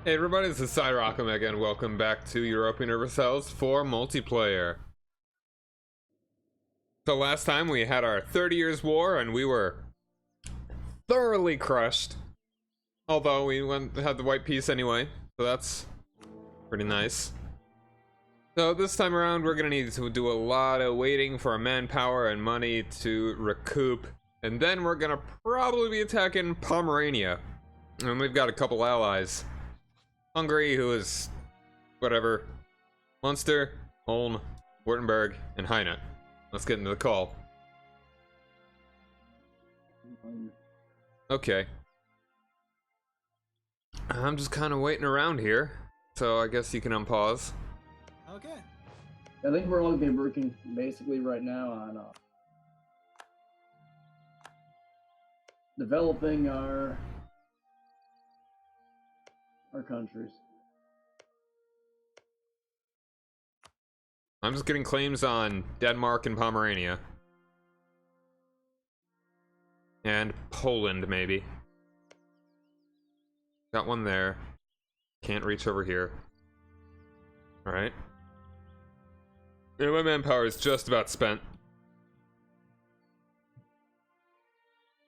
Hey everybody, this is Cyrocom and welcome back to Europa Universalis for multiplayer. So last time we had our 30 Years War and we were thoroughly crushed. Although we had the white piece anyway, so that's pretty nice. So this time around we're gonna need to do a lot of waiting for manpower and money to recoup. And then we're gonna probably be attacking Pomerania. And we've got a couple allies. Hungary, who is whatever. Munster, Ulm, Württemberg, and Heine. Let's get into the call. Okay. I'm just kind of waiting around here, so I guess you can unpause. Okay. I think we're all gonna be working basically right now on developing our countries. I'm just getting claims on Denmark and Pomerania. And Poland, maybe. Got one there. Can't reach over here. Alright. Yeah, my manpower is just about spent.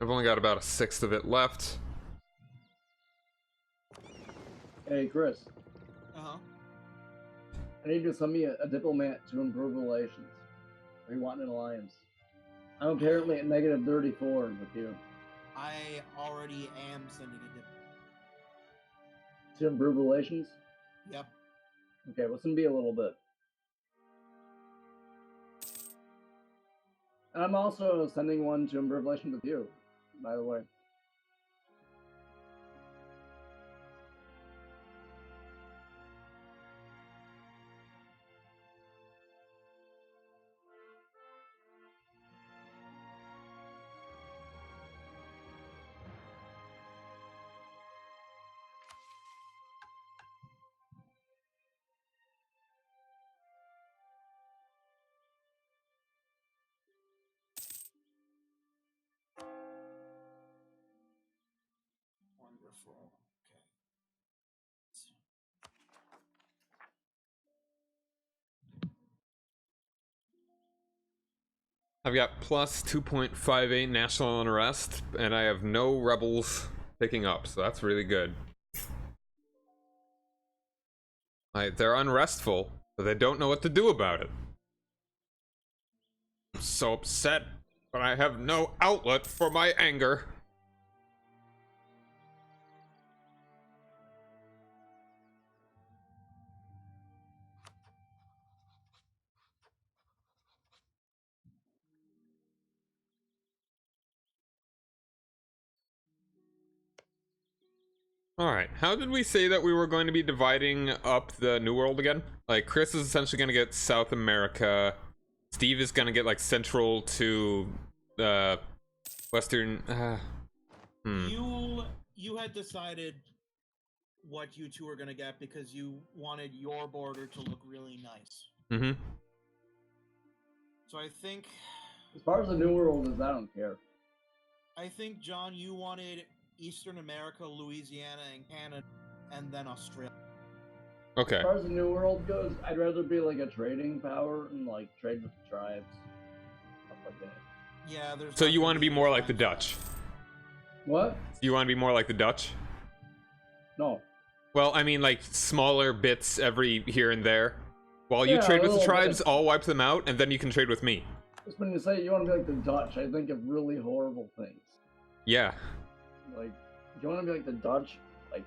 I've only got about a sixth of it left. Hey, Chris. Uh-huh. I need you to send me a diplomat to improve relations. Are you wanting an alliance? I'm apparently at -34 with you. I already am sending a dip. To improve relations? Yep. Okay, well, it's gonna be a little bit. And I'm also sending one to improve relations with you, by the way. Wonderful. Okay. I've got plus 2.58 national unrest, and I have no rebels picking up, so that's really good. They're unrestful, but they don't know what to do about it. I'm so upset, but I have no outlet for my anger. Alright, how did we say that we were going to be dividing up the New World again? Like, Chris is essentially going to get South America. Steve is going to get, like, central to, Western, You had decided what you two were gonna get because you wanted your border to look really nice. Mm-hmm. So I think, As far as the New World is, I don't care. John, you wanted Eastern America, Louisiana, and Canada, and then Australia. Okay. As far as the New World goes, I'd rather be like a trading power and like trade with the tribes. Stuff like that. Yeah, there's. So you want to be more like the Dutch? What? You want to be more like the Dutch? No. Well, I mean, like, smaller bits every here and there. While you Yeah, trade a with the little tribes, bit. I'll wipe them out, and then you can trade with me. Just when you say you want to be like the Dutch, I think of really horrible things. Yeah. Like, you want to be like the Dutch? Like,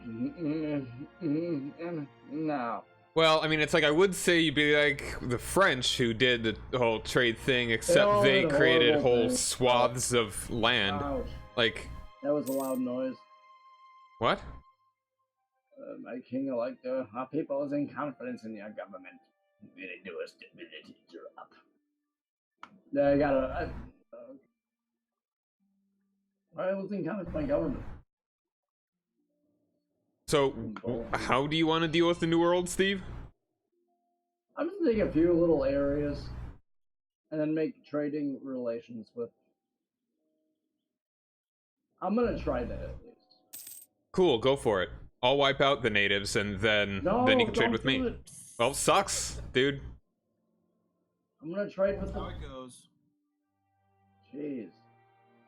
no. Well, I mean, it's like, I would say you'd be like the French who did the whole trade thing, except all they did created horrible whole things. swaths of land. Ouch. Like, That was a loud noise. what? My king, like, our people is in confidence in your government. Really do a stability drop. Yeah, I gotta. I was in confidence with my government. So, how do you want to deal with the New World, Steve? I'm just taking a few little areas and then make trading relations with. I'm gonna try that at least. Cool, go for it. I'll wipe out the natives, and then No, you can trade don't with do me. it. Well, sucks, dude. I'm gonna trade with That's how them. it goes. Jeez.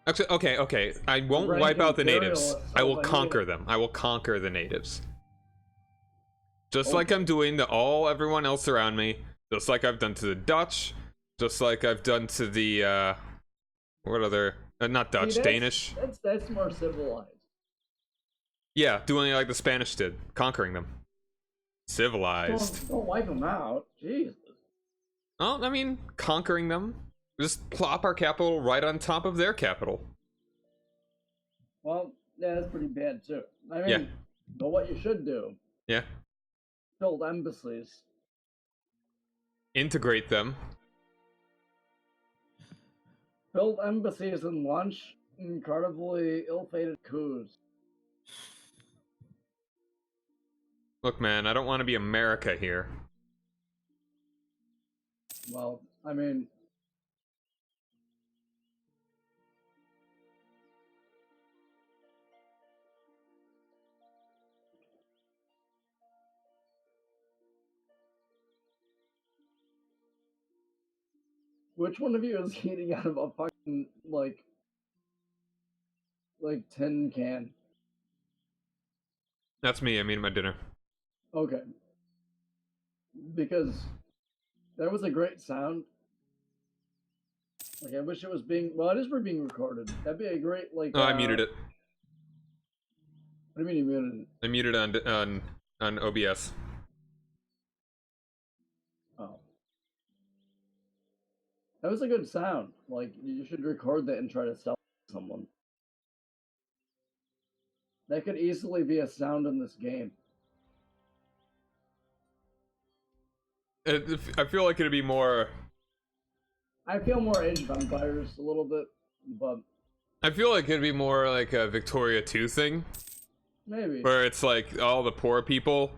Actually, okay. I won't rank wipe out the natives. imperialists, I will so I hate conquer it. them. I will conquer the natives. Just like Okay. I'm doing to everyone else around me. Just like I've done to the Dutch. Just like I've done to the, what other... not Dutch, See, Danish. That's more civilized. Yeah, doing it like the Spanish did. Conquering them. Civilized. Don't wipe them out. Jesus. Well, I mean, conquering them. Just plop our capital right on top of their capital. Well, yeah, that's pretty bad too. I mean, Yeah. but what you should do, Yeah. build embassies. Integrate them. Build embassies and launch incredibly ill-fated coups. Look, man, I don't want to be America here. Well, I mean, which one of you is eating out of a fucking like tin can? That's me. I'm eating my dinner. Okay. Because that was a great sound. Like I wish it was being well, it is being recorded. That'd be a great like Oh, I muted it. What do you mean you muted it? I muted on OBS. Oh. That was a good sound. Like you should record that and try to sell it to someone. That could easily be a sound in this game. I feel like it'd be more. I feel more Age of Empires a little bit, but I feel like it'd be more like a Victoria 2 thing, maybe. where it's like all the poor people,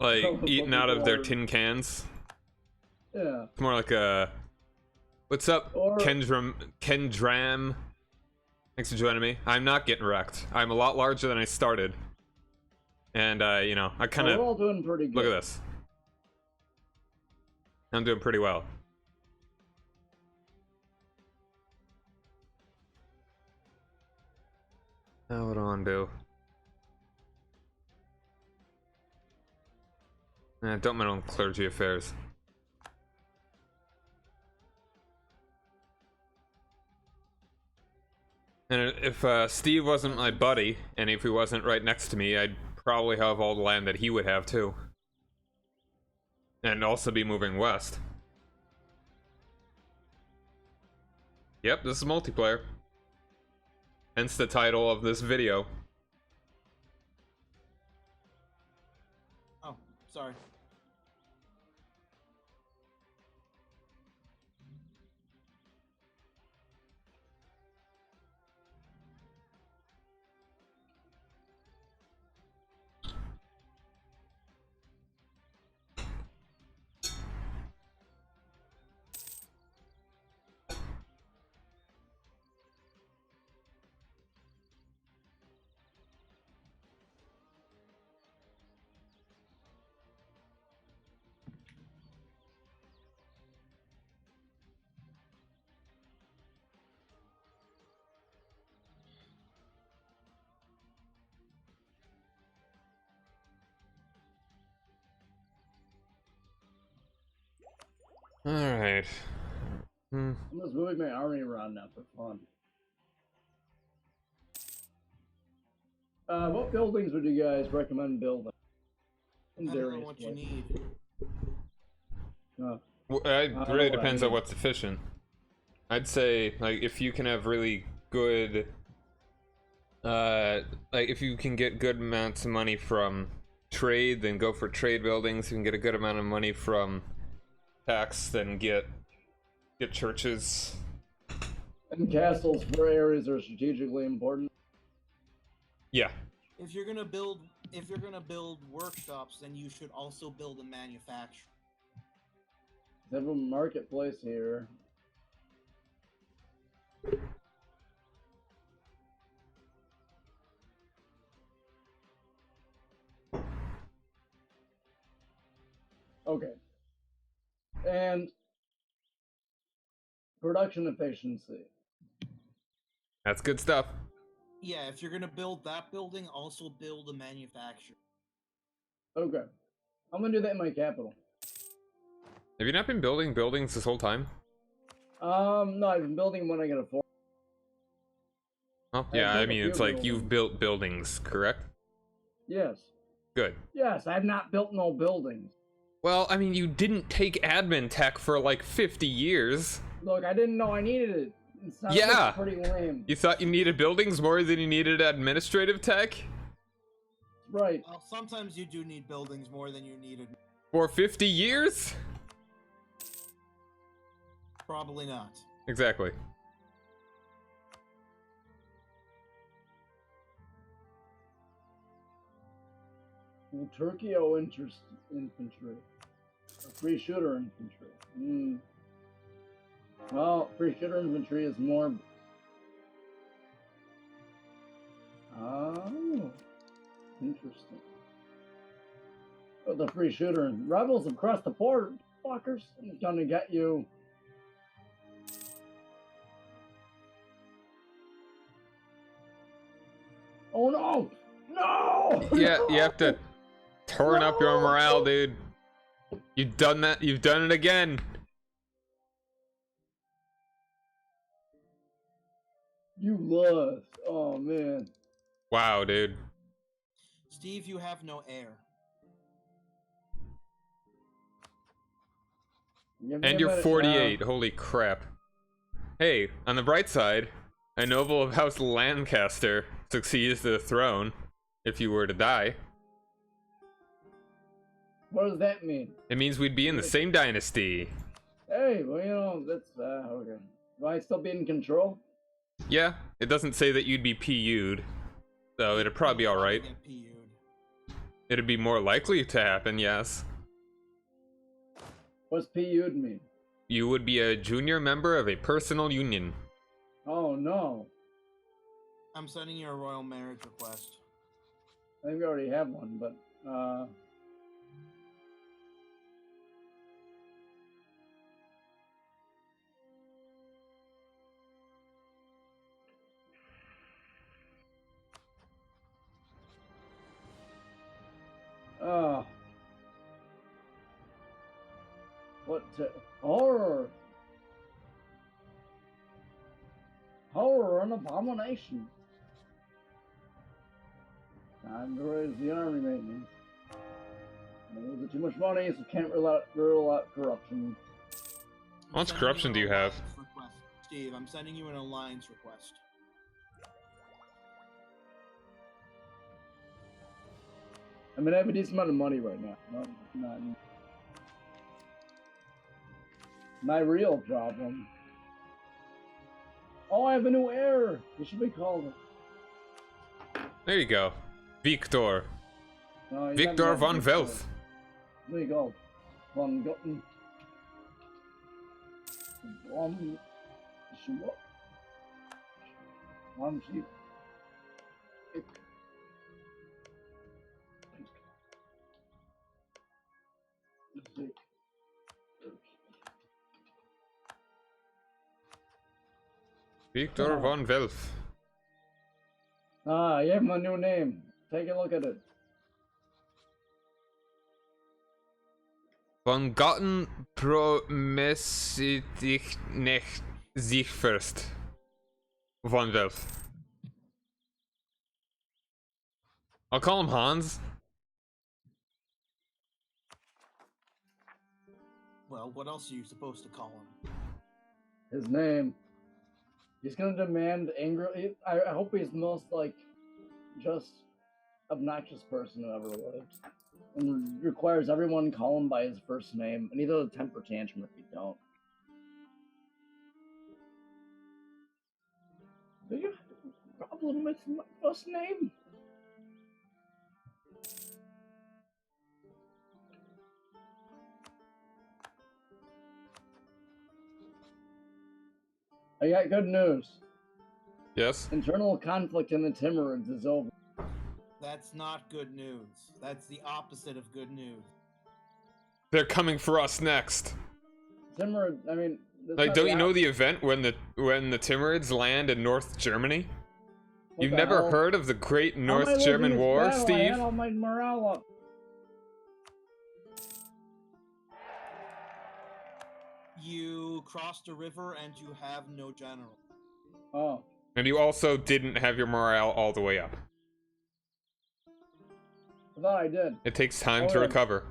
like All the eating poor out of their people tin cans. Yeah. It's more like a. What's up, Or- Kendram? Thanks for joining me. I'm not getting wrecked. I'm a lot larger than I started, and you know, I kind We're of all doing pretty good. look at this. I'm doing pretty well. Now what do I want to do? Don't meddle in clergy affairs. And if Steve wasn't my buddy, and if he wasn't right next to me, I'd probably have all the land that he would have too. And also be moving west. Yep, this is multiplayer. Hence the title of this video. Oh, sorry. Alright. I'm just moving my army around now for fun. What buildings would you guys recommend building? In I don't know various what you places. need. It really what I depends on mean. what's efficient. I'd say, like, if you can have really good... like, if you can get good amounts of money from trade, then go for trade buildings. If you can get a good amount of money from tax, then get churches. And castles for areas that are strategically important. Yeah. If you're gonna build workshops, then you should also build a manufacturer. They have a marketplace here. Okay. And production efficiency. That's good stuff. Yeah, if you're gonna build that building, also build a manufacturer. Okay. I'm gonna do that in my capital. Have you not been building buildings this whole time? No, I've been building when I can afford. Oh, I yeah, I built a mean, few it's like you've buildings. built buildings, correct? Yes. Good. Yes, I've not built no buildings. Well, I mean, you didn't take admin tech for like 50 years. Look, I didn't know I needed it. It sounds Yeah. pretty lame. You thought you needed buildings more than you needed administrative tech? Right. Well, sometimes you do need buildings more than you needed. For 50 years? Probably not. Exactly. Well, Turkey-O infantry. Free shooter infantry. Well, free shooter infantry is more. Oh, interesting. But the free shooter rebels across the border, fuckers, is gonna get you. Oh no! No! Yeah, No! you have to turn up your morale, dude. You've done that. You've done it again. You lost. Oh man. Wow, dude. Steve, you have no heir. Give me And a you're minute, 48. Holy crap. Hey, on the bright side, a noble of House Lancaster succeeds to the throne if you were to die. What does that mean? It means we'd be in the same dynasty. Hey, well, you know, that's okay. Will I still be in control? Yeah, it doesn't say that you'd be PU'd, so it'd probably be alright. Get PU'd. It'd be more likely to happen, yes. What's PU'd mean? You would be a junior member of a personal union. Oh no. I'm sending you a royal marriage request. I think we already have one, but what horror. Horror and abomination. Time to raise the army maintenance. There's too much money, so can't rule out corruption. How much Sending corruption you do an you have? alliance request. Steve, I'm sending you an alliance request. I mean, I have a decent amount of money right now. Not my real problem. Oh, I have a new heir. What should we call it? There you go. Victor. No, you Victor haven't got von Victor. Velth. There you go. Von Gotten. Von Schwab. Von Sheep. Victor von Velth. Ah, you have my new name. Take a look at it. Von Gotten promessitig nicht sich first. Von Velth. I'll call him Hans. Well, what else are you supposed to call him? His name. He's gonna demand angrily. I hope he's the most just obnoxious person who ever lived, and requires everyone call him by his first name, and either temper tantrum if you don't. Do you have a problem with my first name? I got good news. Yes. Internal conflict in the Timurids is over. That's not good news. That's the opposite of good news. They're coming for us next. Timur, I mean, that's Like, not don't the you know op- the event when the Timurids land in North Germany? What You've the never hell? heard of the Great How am I North losing German this War, battle? I Steve? had all my morale up. You crossed a river and you have no general. Oh, And you also didn't have your morale all the way up. I thought I did. It takes time Oh, to yeah. recover.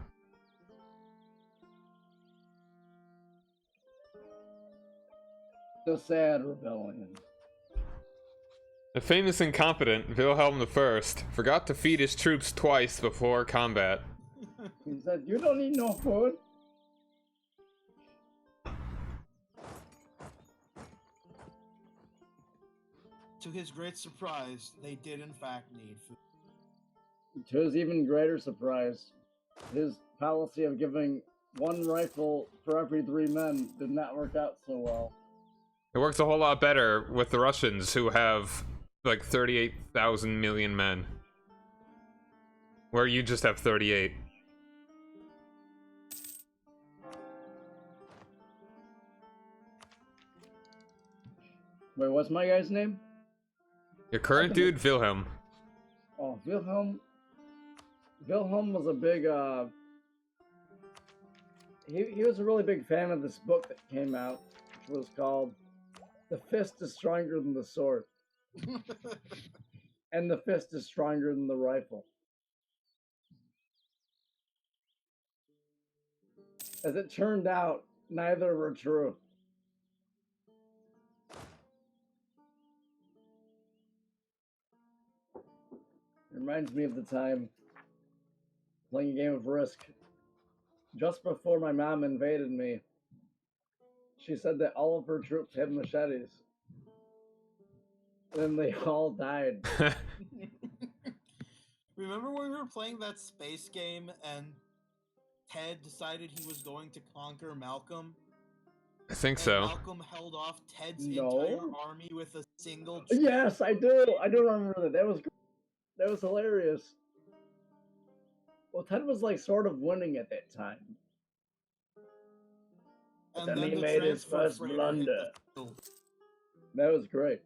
The sad rebellion. The famous incompetent Wilhelm I forgot to feed his troops twice before combat. He said, "You don't need no food." To his great surprise, they did in fact need food. To his even greater surprise, his policy of giving one rifle for every 3 men did not work out so well. It works a whole lot better with the Russians, who have like 38,000 million men. Where you just have 38. Wait, what's my guy's name? Your current dude, Wilhelm. Oh, Wilhelm. Wilhelm was a big, he was a really big fan of this book that came out, which was called The Fist is Stronger Than the Sword. And the fist is stronger than the rifle. As it turned out, neither were true. It reminds me of the time playing a game of Risk. Just before my mom invaded me, she said that all of her troops had machetes. And then they all died. Remember when we were playing that space game and Ted decided he was going to conquer Malcolm? I think And so. Malcolm held off Ted's No. entire army with a single. Yes, I do. I do remember that. That was hilarious. Well, Ted was like sort of winning at that time. And then he the made his transfer first freighter hit blunder. the field. That was great.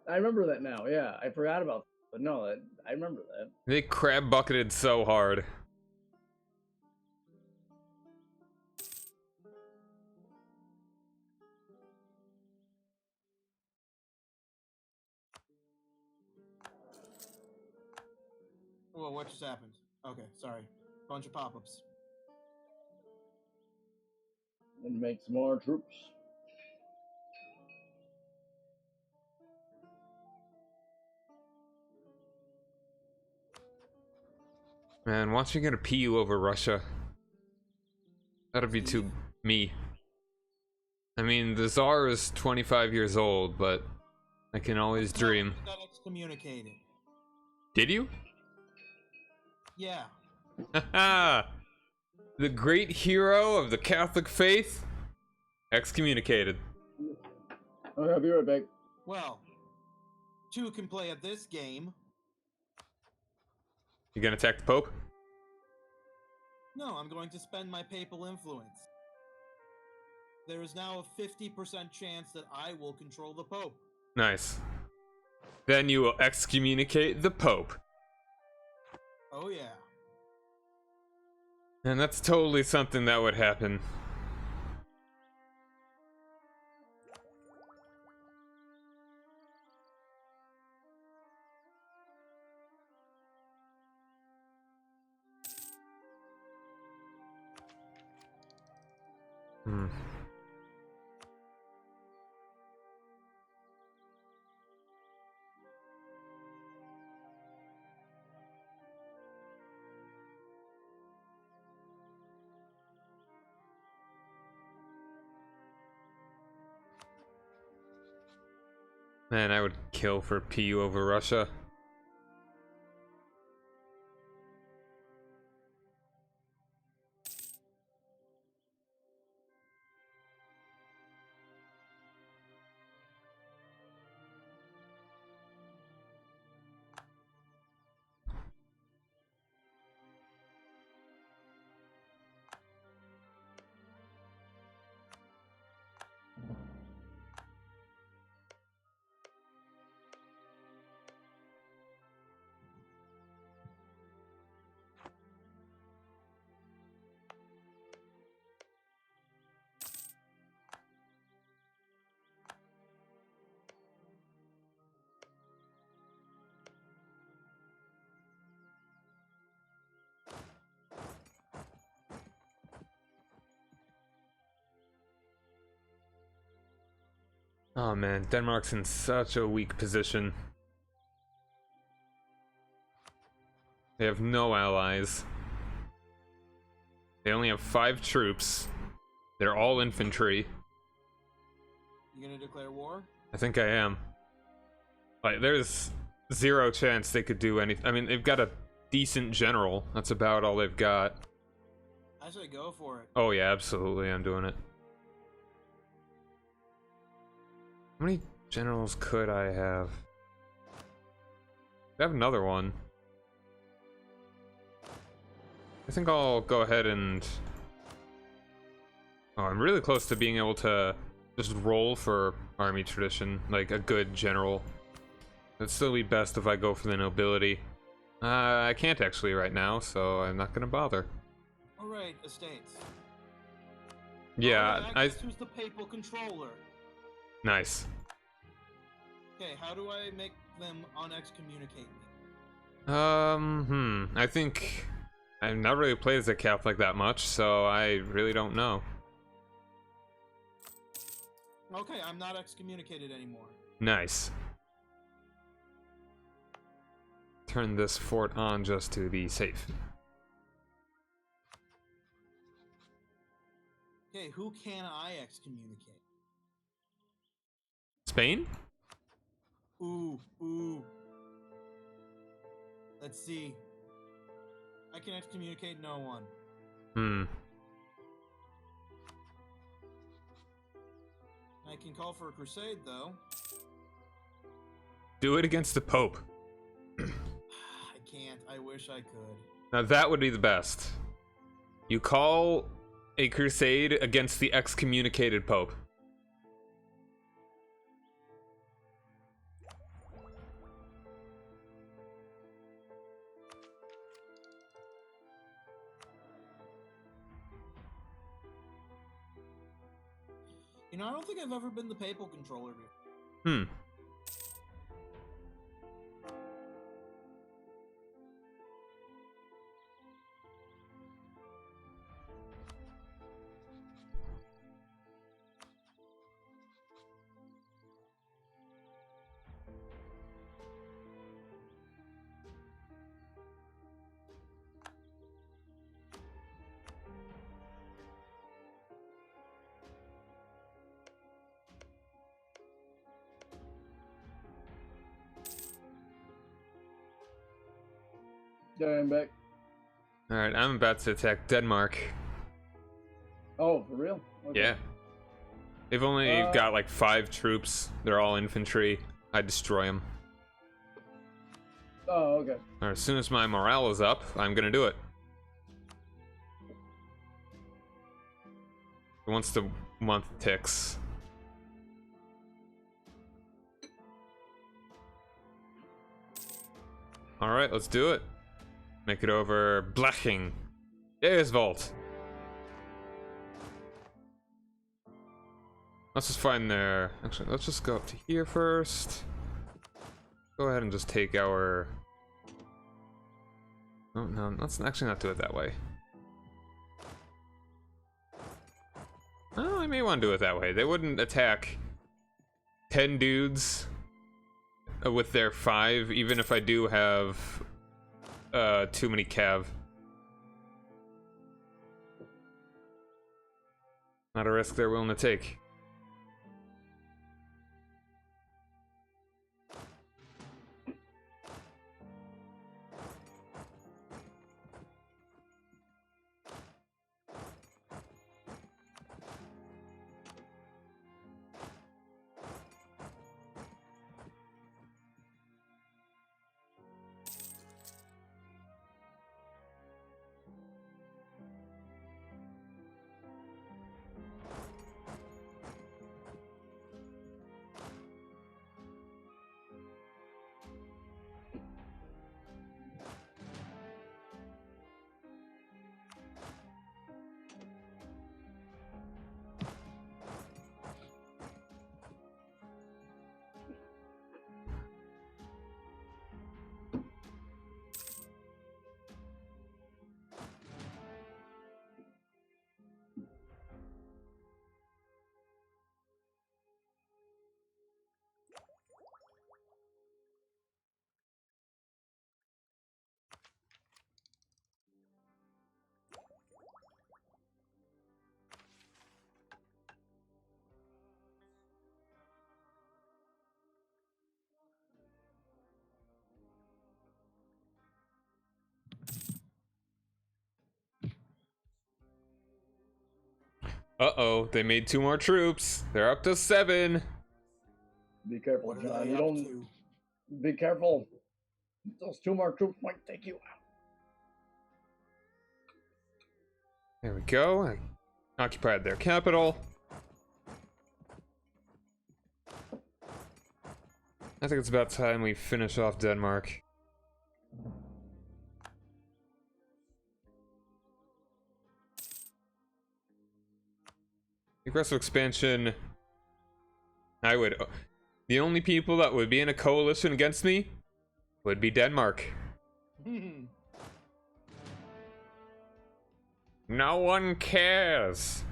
I remember that now. Yeah, I forgot about that, but no, I remember that. They crab bucketed so hard. Whoa, what just happened? Okay, sorry. Bunch of pop-ups. And makes more troops. Man, watching a PU over Russia. That'd be too me. I mean, the Tsar is 25 years old, but I can always dream. He got excommunicated. Did you? Yeah. Haha! The great hero of the Catholic faith? Excommunicated. Okay, I'll be right back. Well, two can play at this game. You gonna attack the Pope? No, I'm going to spend my papal influence. There is now a 50% chance that I will control the Pope. Nice. Then you will excommunicate the Pope. Oh yeah. And that's totally something that would happen. Hmm. Man, I would kill for PU over Russia. Oh man, Denmark's in such a weak position. They have no allies. They only have 5 troops. They're all infantry. You gonna declare war? I think I am. Like, there's 0 chance they could do anything. I mean, they've got a decent general. That's about all they've got. I say go for it. Oh yeah, absolutely, I'm doing it. How many generals could I have? I have another one. I think I'll go ahead and... Oh, I'm really close to being able to just roll for army tradition, like a good general. It'd still be best if I go for the nobility. I can't actually right now, so I'm not gonna bother. Alright, estates. Yeah, I guess who's the papal controller? Nice. Okay, how do I make them unexcommunicate me? I think I've not really played as a Catholic that much, so I really don't know. Okay, I'm not excommunicated anymore. Nice. Turn this fort on just to be safe. Okay, who can I excommunicate? Spain? Ooh, ooh. Let's see. I can excommunicate no one. I can call for a crusade, though. Do it against the Pope. I can't. I wish I could. Now that would be the best. You call a crusade against the excommunicated Pope. You know, I don't think I've ever been the papal controller before. Yeah, I'm back. Alright, I'm about to attack Denmark. Oh, for real? Okay. Yeah. They've only got like 5 troops. They're all infantry. I destroy them. Oh, okay. As soon as my morale is up, I'm gonna do it. Once the month ticks. Alright, let's do it. Make it over Bleching. Vault. Let's just find their... Actually, let's just go up to here first. Go ahead and just take our... Oh, no, let's actually not do it that way. Oh, I may want to do it that way. They wouldn't attack 10 dudes with their 5, even if I do have too many cav. Not a risk they're willing to take. Uh-oh, they made 2 more troops. They're up to 7. Be careful, What are John. they You up don't. to? Be careful. Those 2 more troops might take you out. There we go. I occupied their capital. I think it's about time we finish off Denmark. Aggressive expansion. I would. The only people that would be in a coalition against me would be Denmark. No one cares.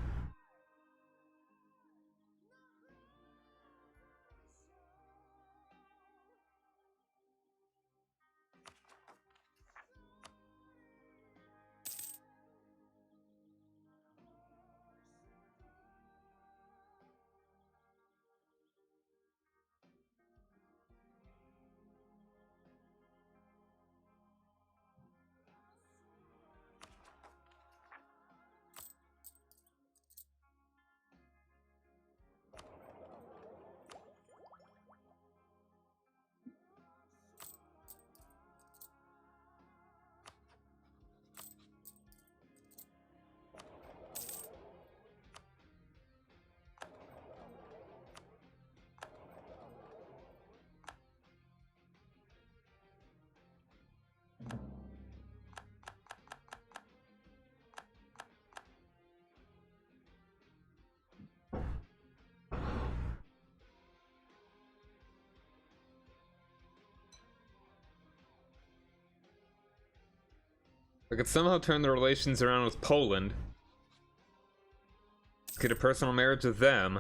I could somehow turn the relations around with Poland. Get a personal marriage with them.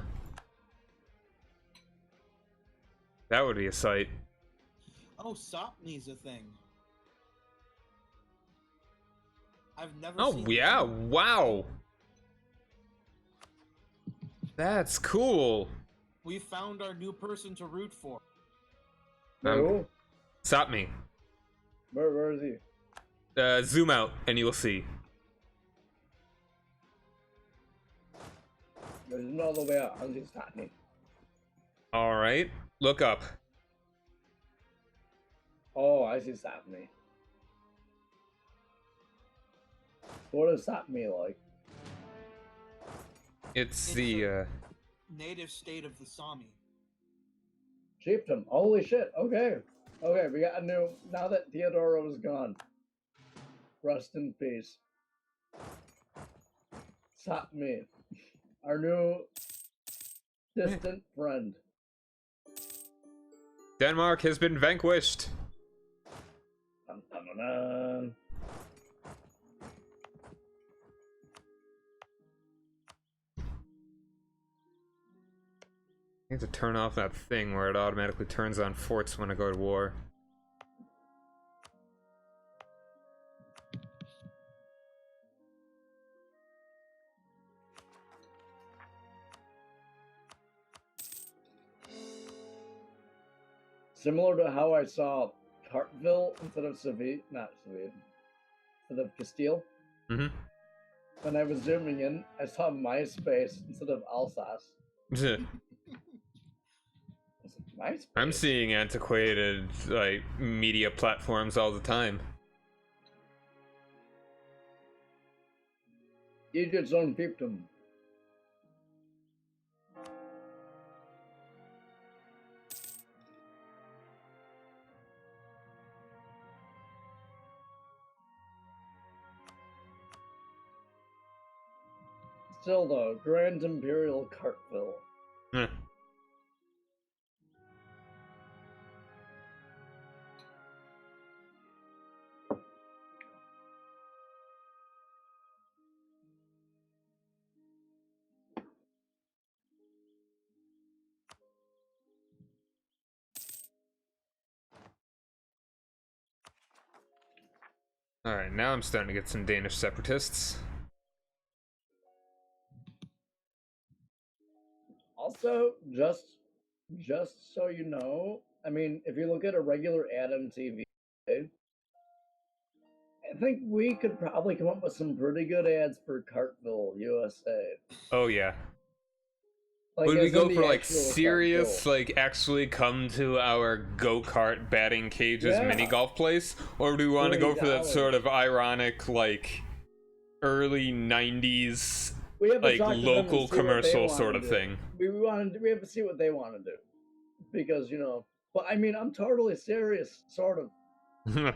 That would be a sight. Oh, Sopne's a thing. I've never Oh, seen yeah, them. wow. That's cool. We found our new person to root for. No. Stop me. Where is he? Zoom out and you will see. There's no other way out. He's happening. Alright, look up. Oh, I see Sapmi. What is Sapmi like? It's It's the, Native state of the Sami. Chieftain. Holy shit. Okay. Okay, we got a new. Now that Theodoro is gone. Rest in peace. Sapmi. Our new distant friend. Denmark has been vanquished. Dun, dun, dun, dun. I need to turn off that thing where it automatically turns on forts when I go to war. Similar to how I saw Cartville instead of Seville, not Seville, instead of Castile. Mm-hmm. When I was zooming in, I saw MySpace instead of Alsace. MySpace? I'm seeing antiquated, like, media platforms all the time. Egypt's own fiefdom. Still though, Grand Imperial Cartville. Huh. Alright, now I'm starting to get some Danish separatists. Also, just so you know, I mean, if you look at a regular ad on TV, think we could probably come up with some pretty good ads for Cartville, USA. Oh yeah. Like, Would we as go in the for like actual serious, Cartville. like actually come to our go-kart batting cages Yeah. mini golf place? Or do we want to go for that $30. sort of ironic, like early 90s, We have to like talk to them and local see what they commercial wanna sort of do. thing? We have to see what they want to do, because But I mean, I'm totally serious, sort of, Do not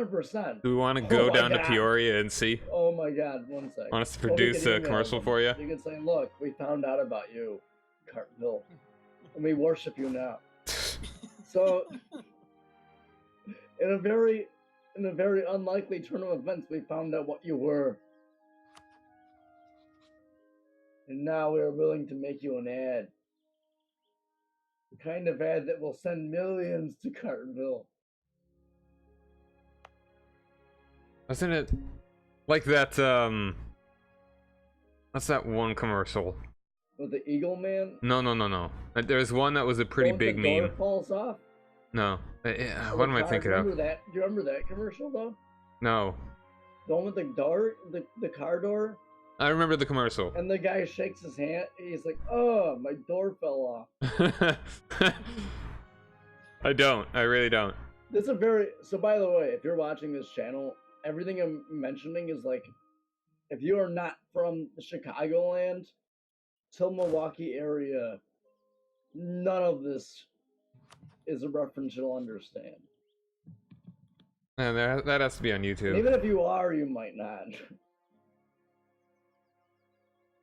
100%. we want to go my down to God. Peoria and see? Oh my God, one sec. Want us to Or we produce could a email commercial them. for you? You could say, "Look, we found out about you, Cartville, and we worship you now." So, in a very unlikely turn of events, we found out what you were, and now we are willing to make you an ad. The kind of ad that will send millions to Cartville. Wasn't it like that, what's that one commercial? With the Eagle Man. No. There's one that was a pretty Don't big the door meme. falls off. No. Oh, What am I God, thinking remember of? that? Do you remember that commercial though? No. The one with the door, the car door, I remember the commercial. and the guy shakes his hand. He's like, "Oh, my door fell off." I don't. I really don't. This is a very so. By the way, if you're watching this channel, everything I'm mentioning is like, if you are not from the Chicagoland till Milwaukee area, none of this is a reference you'll understand. Man, that has to be on And YouTube. even if you are, you might not.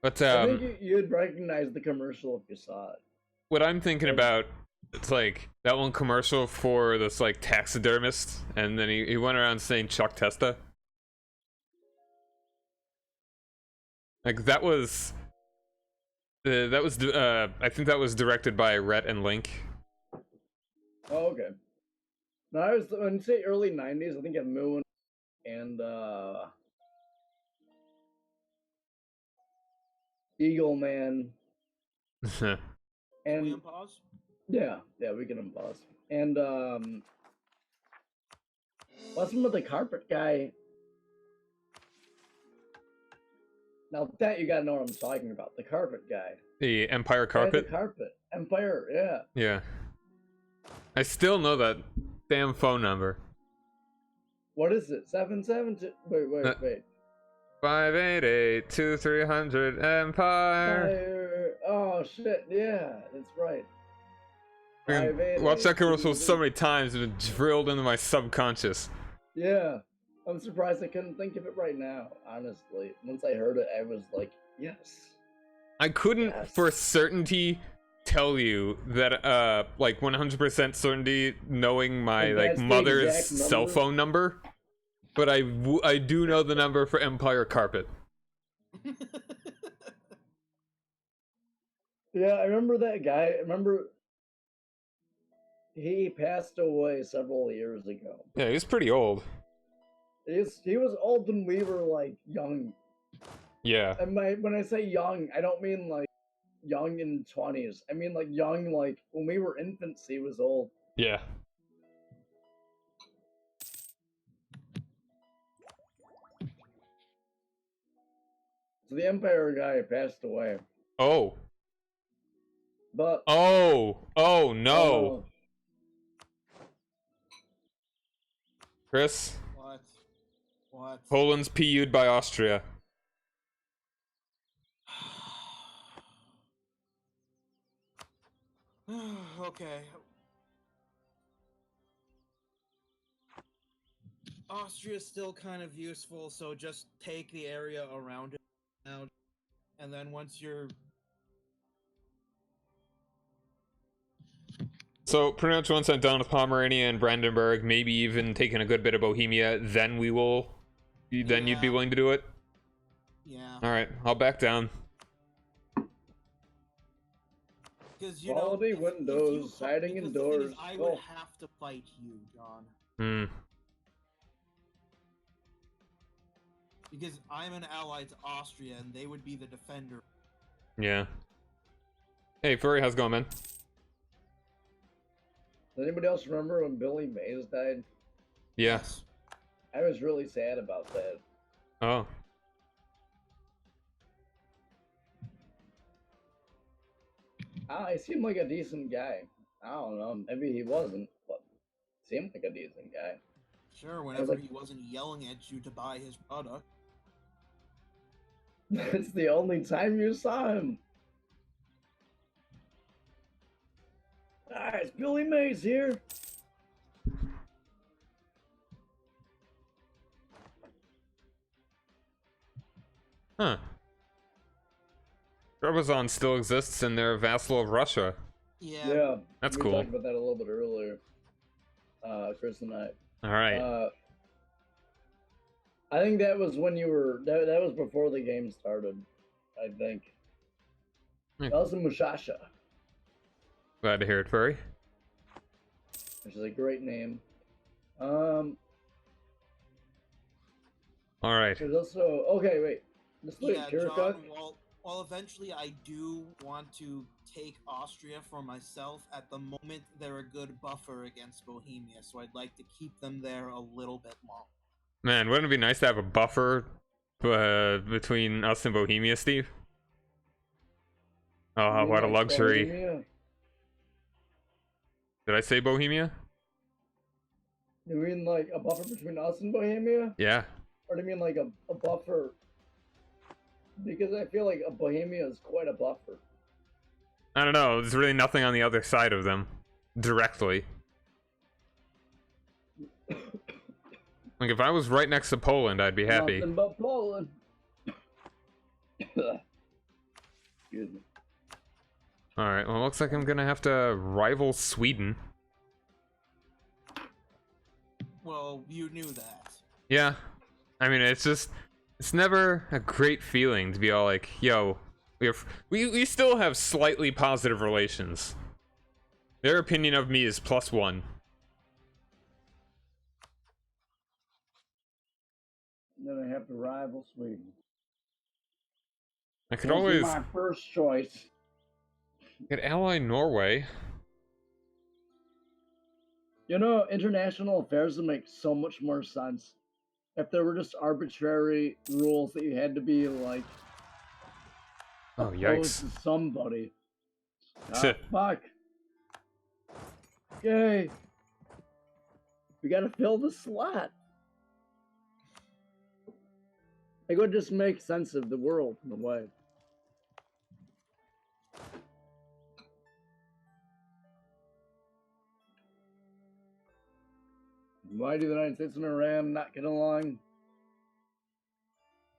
But I think you'd recognize the commercial if you saw it. what I'm thinking about, it's like that one commercial for this like taxidermist, and then he went around saying Chuck Testa. Like that was I think that was directed by Rhett and Link. Oh, okay. No, I was when you say early '90s, I think of Moon and Eagle Man, We and pause. yeah, we can unpause. And what's one with the carpet guy? Now that you gotta know what I'm talking about. The carpet guy. The Empire Guy with Carpet. The carpet. Empire, yeah. Yeah. I still know that damn phone number. What is it? 772. Wait. 588-2300 Empire. Fire. Oh shit! Yeah, that's right. I watched that commercial so many times and it drilled into my subconscious. Yeah, I'm surprised I couldn't think of it right now. Honestly, once I heard it, I was like, yes. I couldn't Yes. for certainty tell you that like 100% certainty knowing my Like, like that's the mother's exact number? cell phone number, but I do know the number for Empire Carpet. Yeah, I remember that guy. I remember he passed away several years ago. Yeah, he's pretty old. He was old when we were like young. Yeah. And when I say young, I don't mean like young in 20s. I mean like young, like when we were infants, he was old. Yeah. So the Empire guy passed away. Oh. But Oh no. uh, Chris, What? Poland's PU'd by Austria. Okay. Austria's still kind of useful, so just take the area around it now, and then once you're So pretty much once I'm done with Pomerania and Brandenburg, maybe even taking a good bit of Bohemia, then we will. Then you'd be Yeah. willing to do it. yeah, All right, I'll back down. because you Quality know, windows, because siding the and thing is, doors. I Oh. would have to fight you, John, Hmm. because I'm an ally to Austria, and they would be the defender. Yeah. Hey, Furry, how's it going, man? Does anybody else remember when Billy Mays died? Yeah. Yes. I was really sad about that. Oh. He seemed like a decent guy. I don't know. Maybe he wasn't, but seemed like a decent guy. Sure, whenever like- he wasn't yelling at you to buy his product. It's the only time you saw him. It's Billy Mays here. Huh. Trebizond still exists and they're a vassal of Russia. Yeah. That's we cool. talked about that a little bit earlier. Chris and I. Alright. I think that was when you were. That was before the game started. I think. Hmm. That was in Mushasha, Glad to hear it, Furry. which is a great name. Alright. There's also wait. This way, Yeah, Kirkuk. John, while eventually I do want to take Austria for myself, at the moment they're a good buffer against Bohemia, so I'd like to keep them there a little bit longer. Man, wouldn't it be nice to have a buffer between us and Bohemia, Steve? You Oh, mean what a like luxury. Bohemia? Did I say Bohemia? You mean like a buffer between us and Bohemia? Yeah. Or do you mean like a buffer? Because I feel like a Bohemia is quite a buffer. I don't know, there's really nothing on the other side of them. Directly. Like, if I was right next to Poland, I'd be happy. Nothing but Poland. Excuse me. Alright, well, looks like I'm gonna have to rival Sweden. Well, you knew that. Yeah. I mean, it's never a great feeling to be all like, yo, we still have slightly positive relations. Their opinion of me is +1. Then I have to rival Sweden. I could This is always my first choice. could ally Norway. You know, international affairs would make so much more sense if there were just arbitrary rules that you had to be like Oh, opposed yikes. to somebody. Shit. Fuck. Okay. We gotta fill the slot. It would just make sense of the world in a way. Why do the United States and Iran not get along?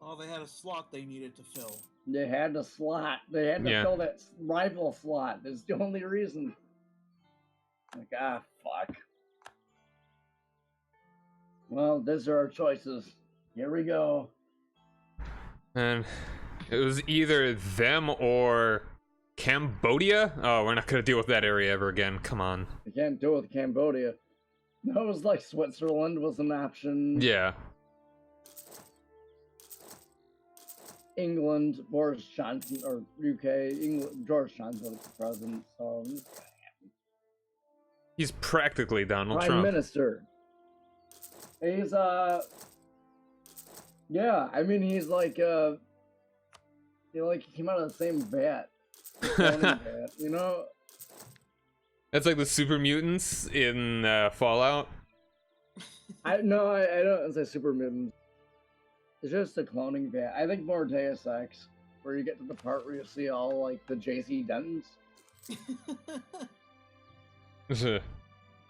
Oh, they had a slot they needed to fill. They had a slot. They had to Yeah. fill that rival slot. That's the only reason. Like, fuck. Well, these are our choices. Here we go. And it was either them or Cambodia? Oh, we're not gonna deal with that area ever again. Come on. We can't do it with Cambodia. No, it was like Switzerland was an option. Yeah. England, Boris Johnson, or UK, England, George Johnson was the president. So He's practically Donald Prime Trump. Minister. He's yeah, I mean he's like he came out of the same vat. Cloning vat, you know? That's like the super mutants in Fallout. I don't say super mutant. It's just a cloning vat. I think more Deus Ex, where you get to the part where you see all like the JC Dentons.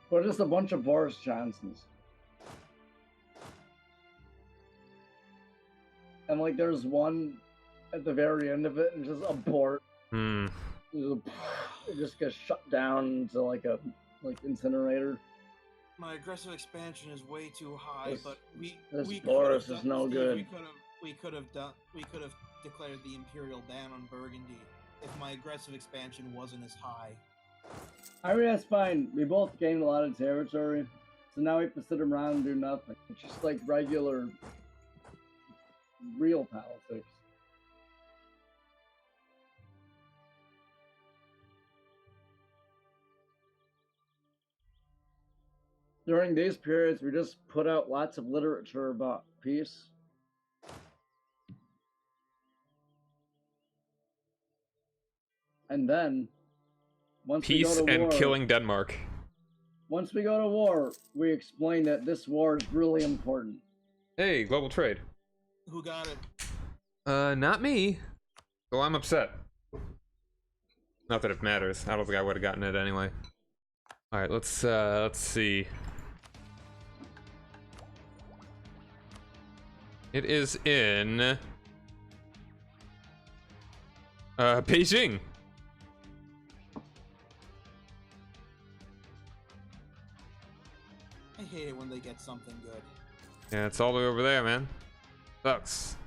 But just a bunch of Boris Johnsons. And like there's one at the very end of it and just abort. Hmm. It just gets shut down into like a incinerator. My aggressive expansion is way too high, This- but we this could Boris have is done- no Steve, good. We could have declared the imperial ban on Burgundy if my aggressive expansion wasn't as high. I mean that's fine. We both gained a lot of territory. So now we have to sit around and do nothing. It's just like regular real politics. During these periods, we just put out lots of literature about peace. And then, once we Peace go to and war, killing Denmark. once we go to war, we explain that this war is really important. Hey, global trade. Who got it? Not me. So I'm upset. Not that it matters. I don't think I would have gotten it anyway. All right, let's see. It is in Beijing. I hate it when they get something good. Yeah, it's all the way over there, man. Sucks.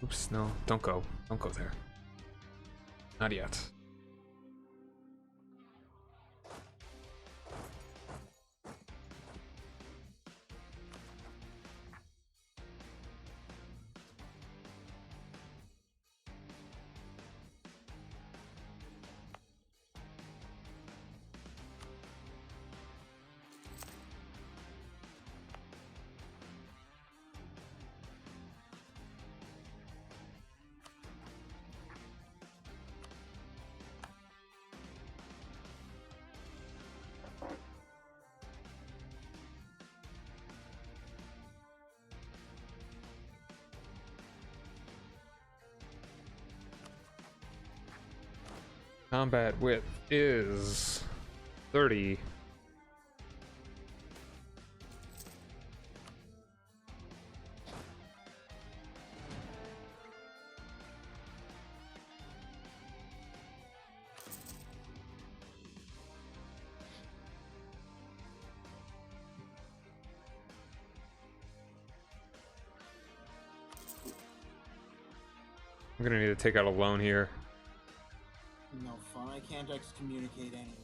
Oops, no, don't go. Don't go there. Not yet. Combat width is 30. I'm gonna need to take out a loan here. No fun. I can't excommunicate any.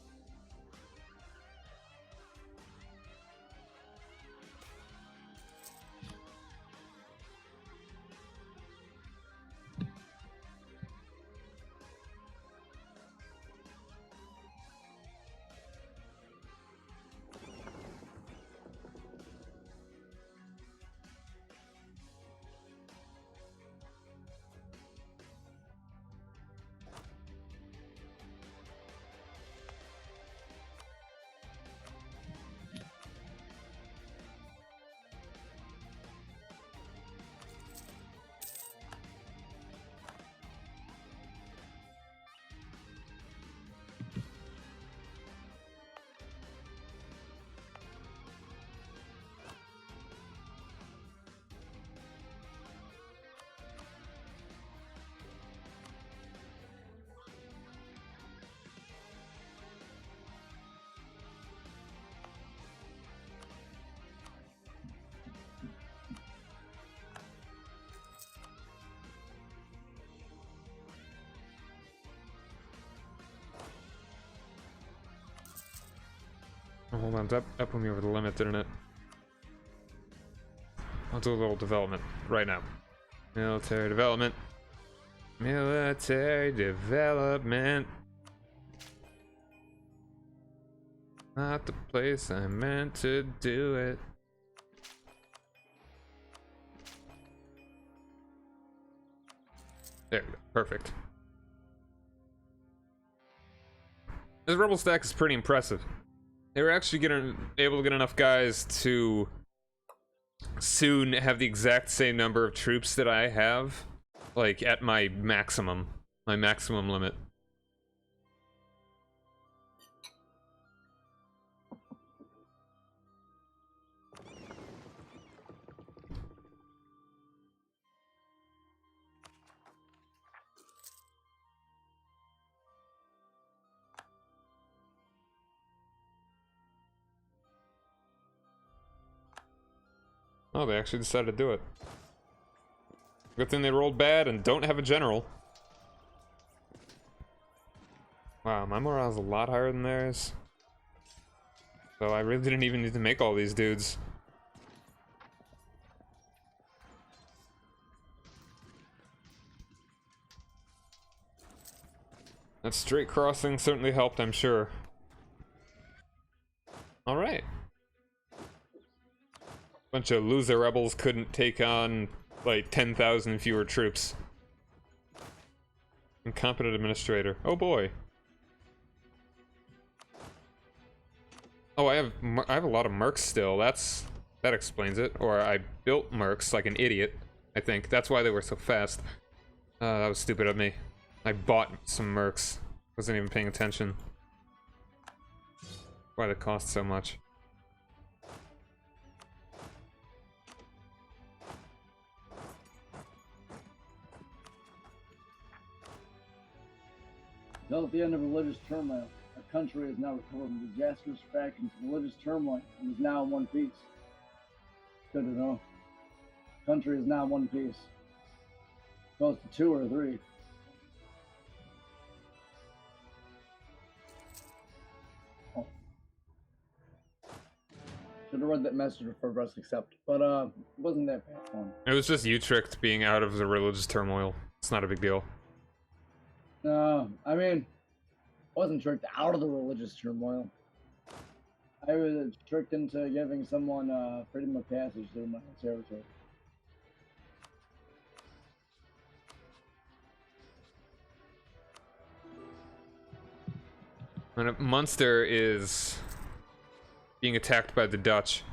Oh, hold on, that put me over the limit, didn't it? I'll do a little development right now. Military development. Military development. Not the place I meant to do it. There we go. Perfect. This rebel stack is pretty impressive. They were actually able to get enough guys to soon have the exact same number of troops that I have, like at my maximum limit. Oh, they actually decided to do it. Good thing they rolled bad and don't have a general. Wow, my morale is a lot higher than theirs. So I really didn't even need to make all these dudes. That straight crossing certainly helped, I'm sure. Alright. Bunch of loser rebels couldn't take on, like, 10,000 fewer troops. Incompetent administrator. Oh boy. Oh, I have a lot of mercs still. That explains it. Or I built mercs like an idiot, I think. That's why they were so fast. That was stupid of me. I bought some mercs. Wasn't even paying attention. Why they cost so much. Until at the end of religious turmoil, our country is now recovered from disastrous factions and religious turmoil and is now in one piece. Good to know. Country is now in one piece. Close to 2 or 3. Oh. Should have read that message before I pressed accept, but it wasn't that bad fun. It was just Utrecht being out of the religious turmoil. It's not a big deal. I mean, I wasn't tricked out of the religious turmoil. I was tricked into giving someone freedom of passage through my territory. When Munster is being attacked by the Dutch.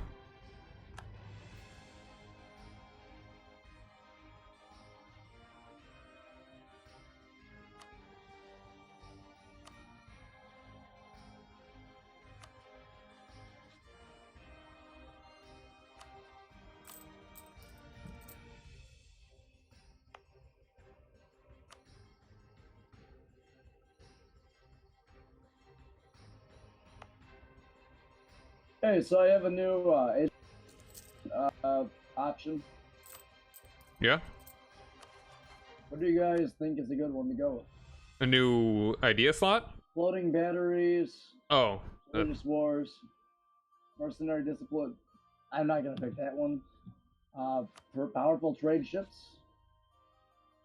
Hey, so I have a new option. Yeah? What do you guys think is a good one to go with? A new idea slot? Floating batteries, Oh. religious wars, mercenary discipline. I'm not gonna pick that one. For powerful trade ships.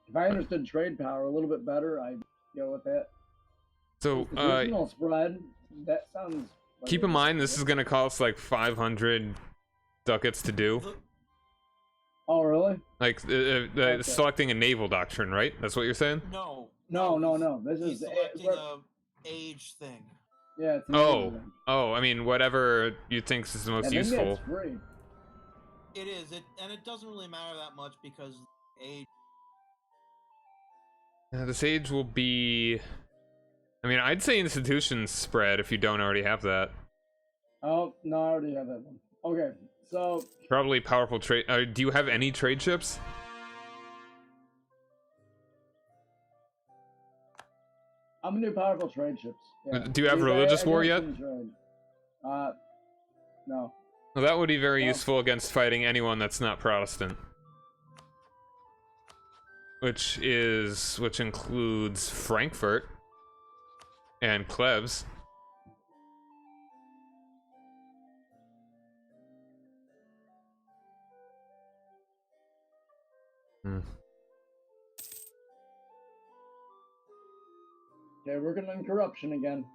If I understood trade power a little bit better, I'd go with that. So, Institutional spread. That sounds. Like keep in mind this is gonna cost like 500 ducats to do. Oh, really? Like, Okay. selecting a naval doctrine, right? That's what you're saying? No. No. This He's is selecting a age thing. yeah. It's an Oh. amazing. Oh, I mean, whatever you think is the most I think useful. it's free. It is. And it doesn't really matter that much because age. This age will be... I mean, I'd say institutions spread if you don't already have that. Oh no, I already have that one. Okay, so Probably powerful trade... do you have any trade ships? I'm gonna do powerful trade ships. Yeah. Do you have Because religious war got yet? some trade. No. Well, that would be very Well- useful against fighting anyone that's not Protestant. Which includes Frankfurt and Klebs. Okay, working on corruption again.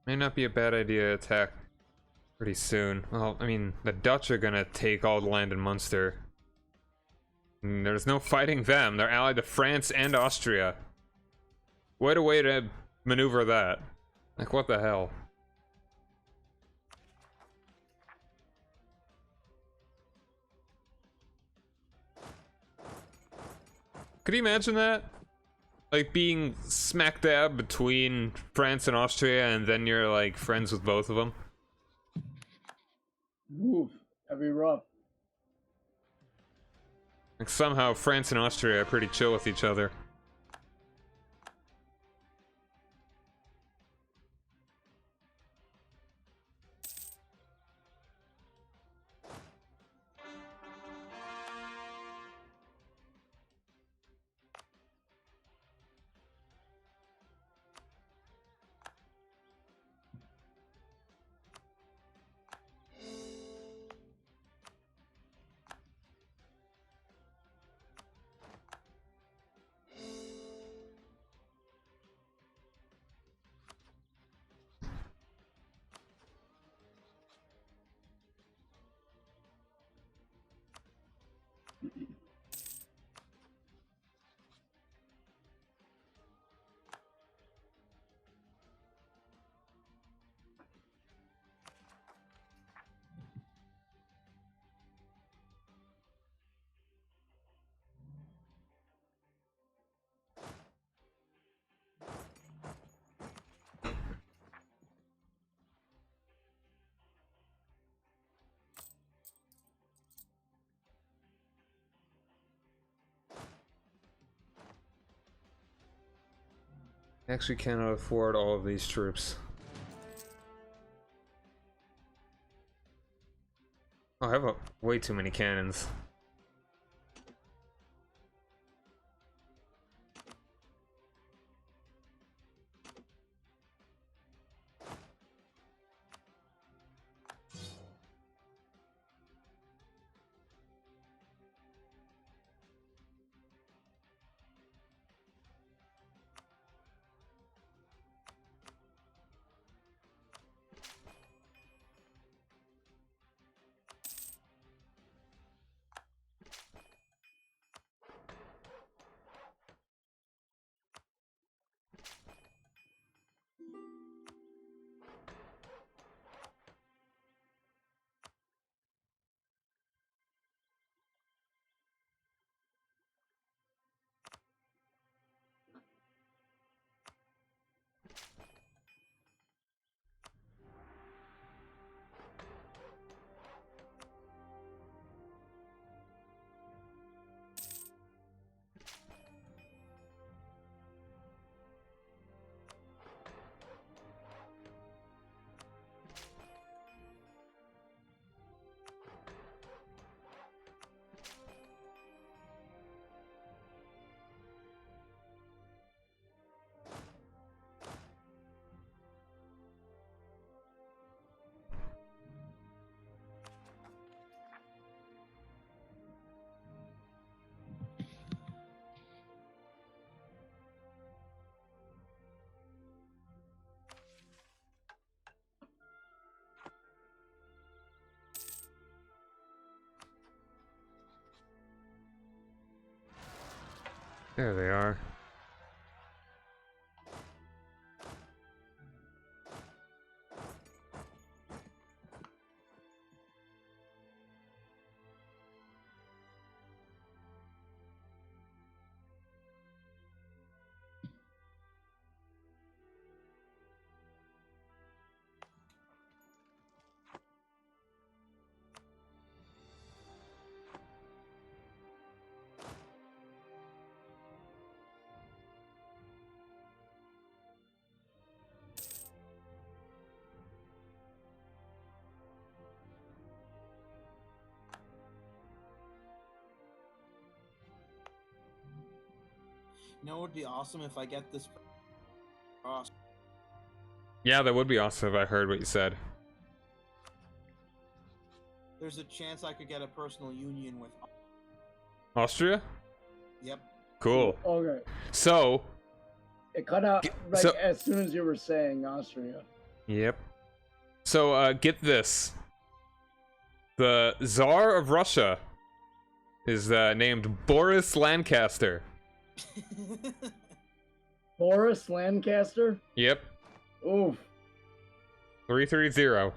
May not be a bad idea to attack pretty soon. Well, I mean, the Dutch are gonna take all the land in Munster. And there's no fighting them. They're allied to France and Austria. What a way to maneuver that. Like, what the hell? Could you imagine that? Like being smack dab between France and Austria, and then you're like friends with both of them. Oof, that'd be rough. Like somehow France and Austria are pretty chill with each other. Actually cannot afford all of these troops. Oh, I have way too many cannons. There they are. You know, it would be awesome if I get this cross. Yeah, that would be awesome if I heard what you said. There's a chance I could get a personal union with. Austria? Yep. Cool. Okay. So, It cut out like so- as soon as you were saying Austria. yep. So, get this. The Tsar of Russia is named Boris Lancaster. Boris Lancaster? Yep. Oof. 330.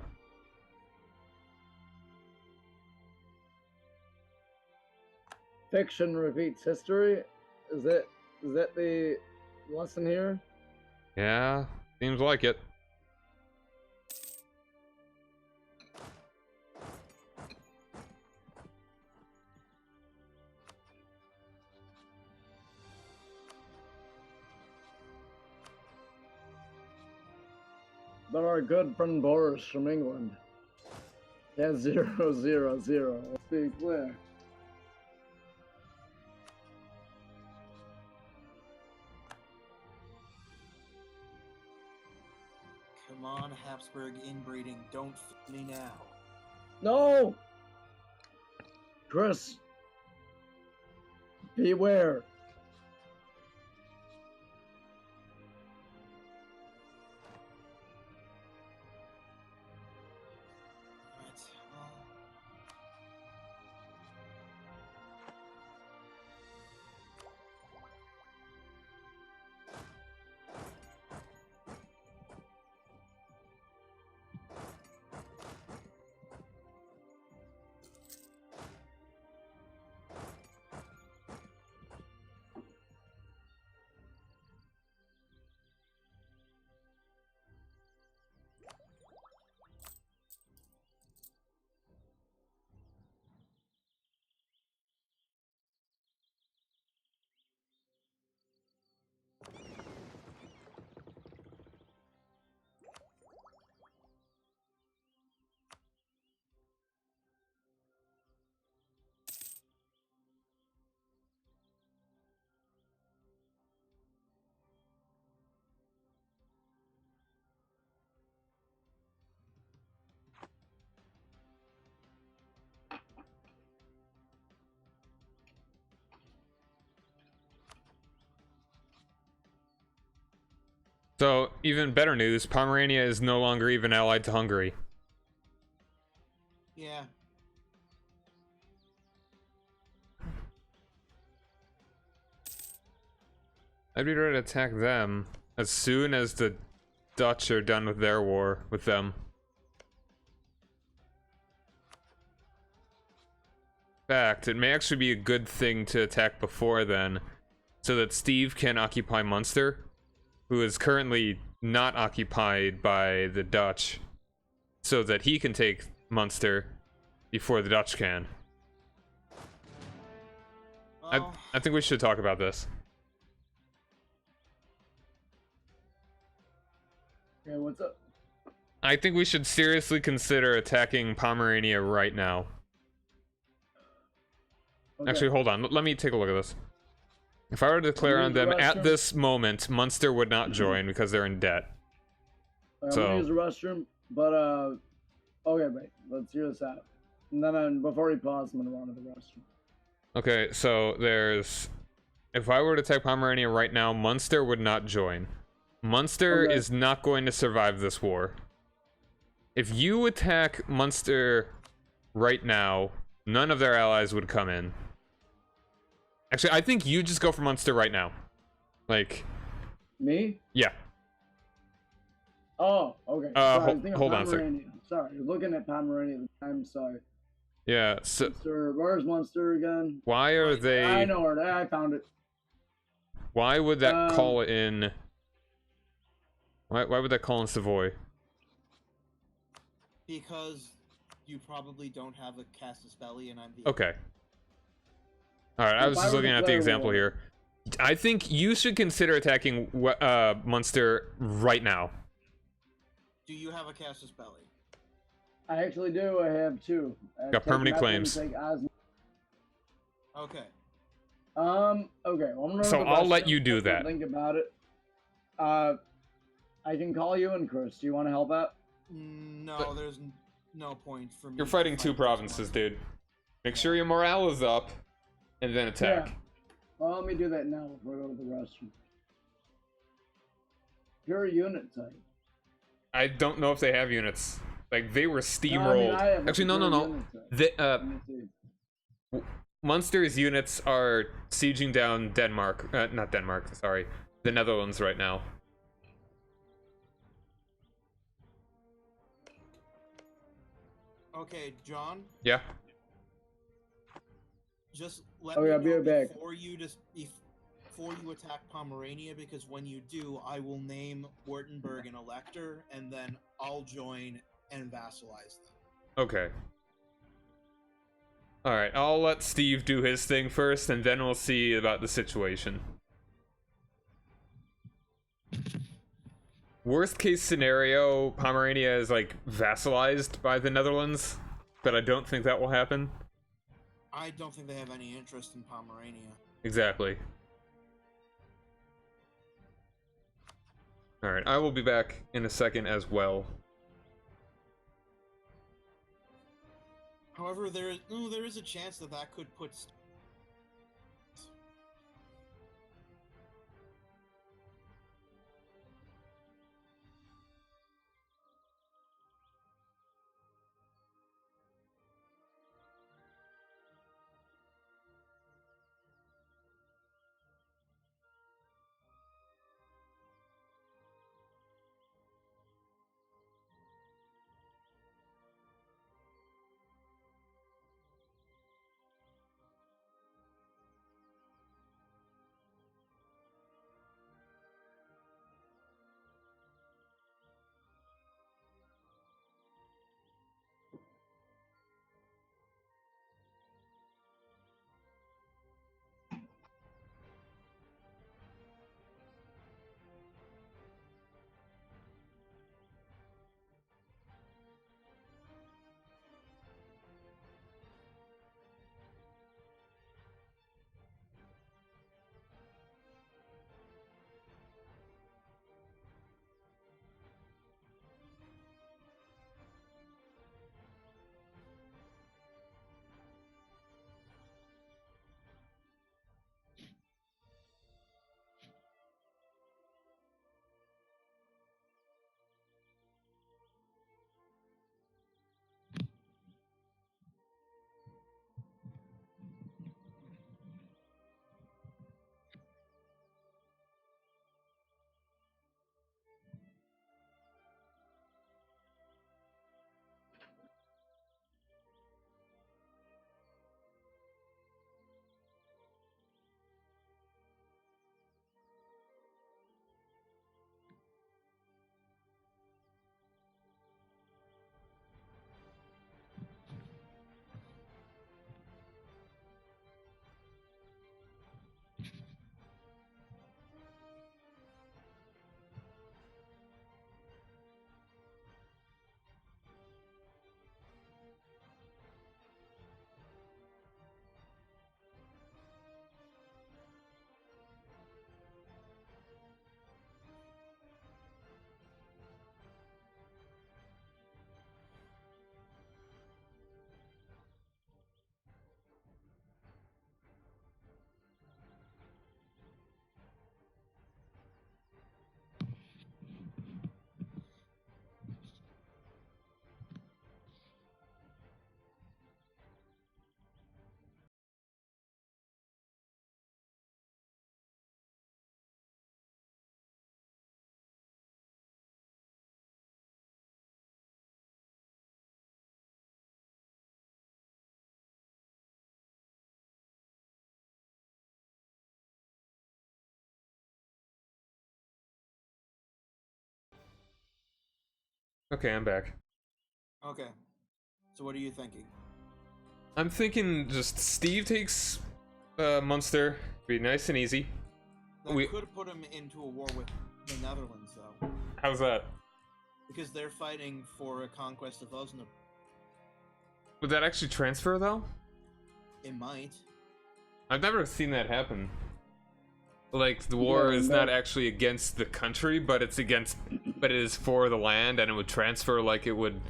Fiction repeats history? Is that the lesson here? Yeah, seems like it. But our good friend Boris from England. Yeah, 0-0-0. Let's be clear. Come on, Habsburg inbreeding. Don't f me now. No! Chris. Beware. Right, well, So, even better news, Pomerania is no longer even allied to Hungary. yeah. I'd be ready to attack them as soon as the Dutch are done with their war with them. In fact, it may actually be a good thing to attack before then, so that Steve can occupy Munster, who is currently not occupied by the Dutch, so that he can take Munster before the Dutch can. Well, I think we should talk about this. Okay, what's up? I think we should seriously consider attacking Pomerania right now. Okay. Actually, hold on. Let me take a look at this. If I were to declare on them at this moment, Munster would not join because they're in debt. I'm so- gonna use the restroom, but okay, wait. Let's hear this out. And then before we pause, I'm gonna run to the restroom. Okay, so there's... If I were to attack Pomerania right now, Munster would not join. Munster Okay. is not going to survive this war. If you attack Munster right now, none of their allies would come in. Actually, I think you just go for Munster right now. Like, Me? yeah. Oh, okay. Uh, Sorry, I was thinking of hold on a second. Pomerania. Sorry, I was looking at Pomerania at the time. Sorry. Yeah, so Munster, where's Munster again? why are I they... know where. I found it. Why would that Um, call in... Why would that call in Savoy? because you probably don't have a Casus Belli, and I'm the Okay. Alright, I If was I just were looking to at the declare example war- here. I think you should consider attacking Munster right now. Do you have a Casus Belli? I actually do. I have two. Got permanent claims. Okay. Okay. Okay. Well, I'm gonna So go to the I'll let restroom. you do Let's not that. Think about it. I can call you and Chris. Do you want to help out? No, But- there's no point for me. You're to fighting fight two this provinces, one. dude. Make sure your morale is up, and then attack. Yeah. Well, let me do that now before I go to the restroom. Pure unit type. I don't know if they have units. Like, they were No, steamrolled. I have a Actually, no. pure unit type. The, Let me see. Munster's units are sieging down Denmark. Not Denmark, sorry. The Netherlands right now. Okay, John. Yeah? Just let Okay, me I'll be know right back. before you just before you attack Pomerania, because when you do, I will name Württemberg an elector, and then I'll join and vassalize them. Okay. Alright, I'll let Steve do his thing first, and then we'll see about the situation. Worst case scenario, Pomerania is, like, vassalized by the Netherlands, but I don't think that will happen. I don't think they have any interest in Pomerania. Exactly. Alright, I will be back in a second as well. However, there is a chance that that could put... Okay, I'm back. Okay. So what are you thinking? I'm thinking just Steve takes Munster, be nice and easy. That We- could put him into a war with the Netherlands, though. How's that? Because they're fighting for a conquest of Osnabrück. Would that actually transfer though? It might. I've never seen that happen. Like the war Yeah, is no. not actually against the country, but it is for the land, and it would transfer like it would,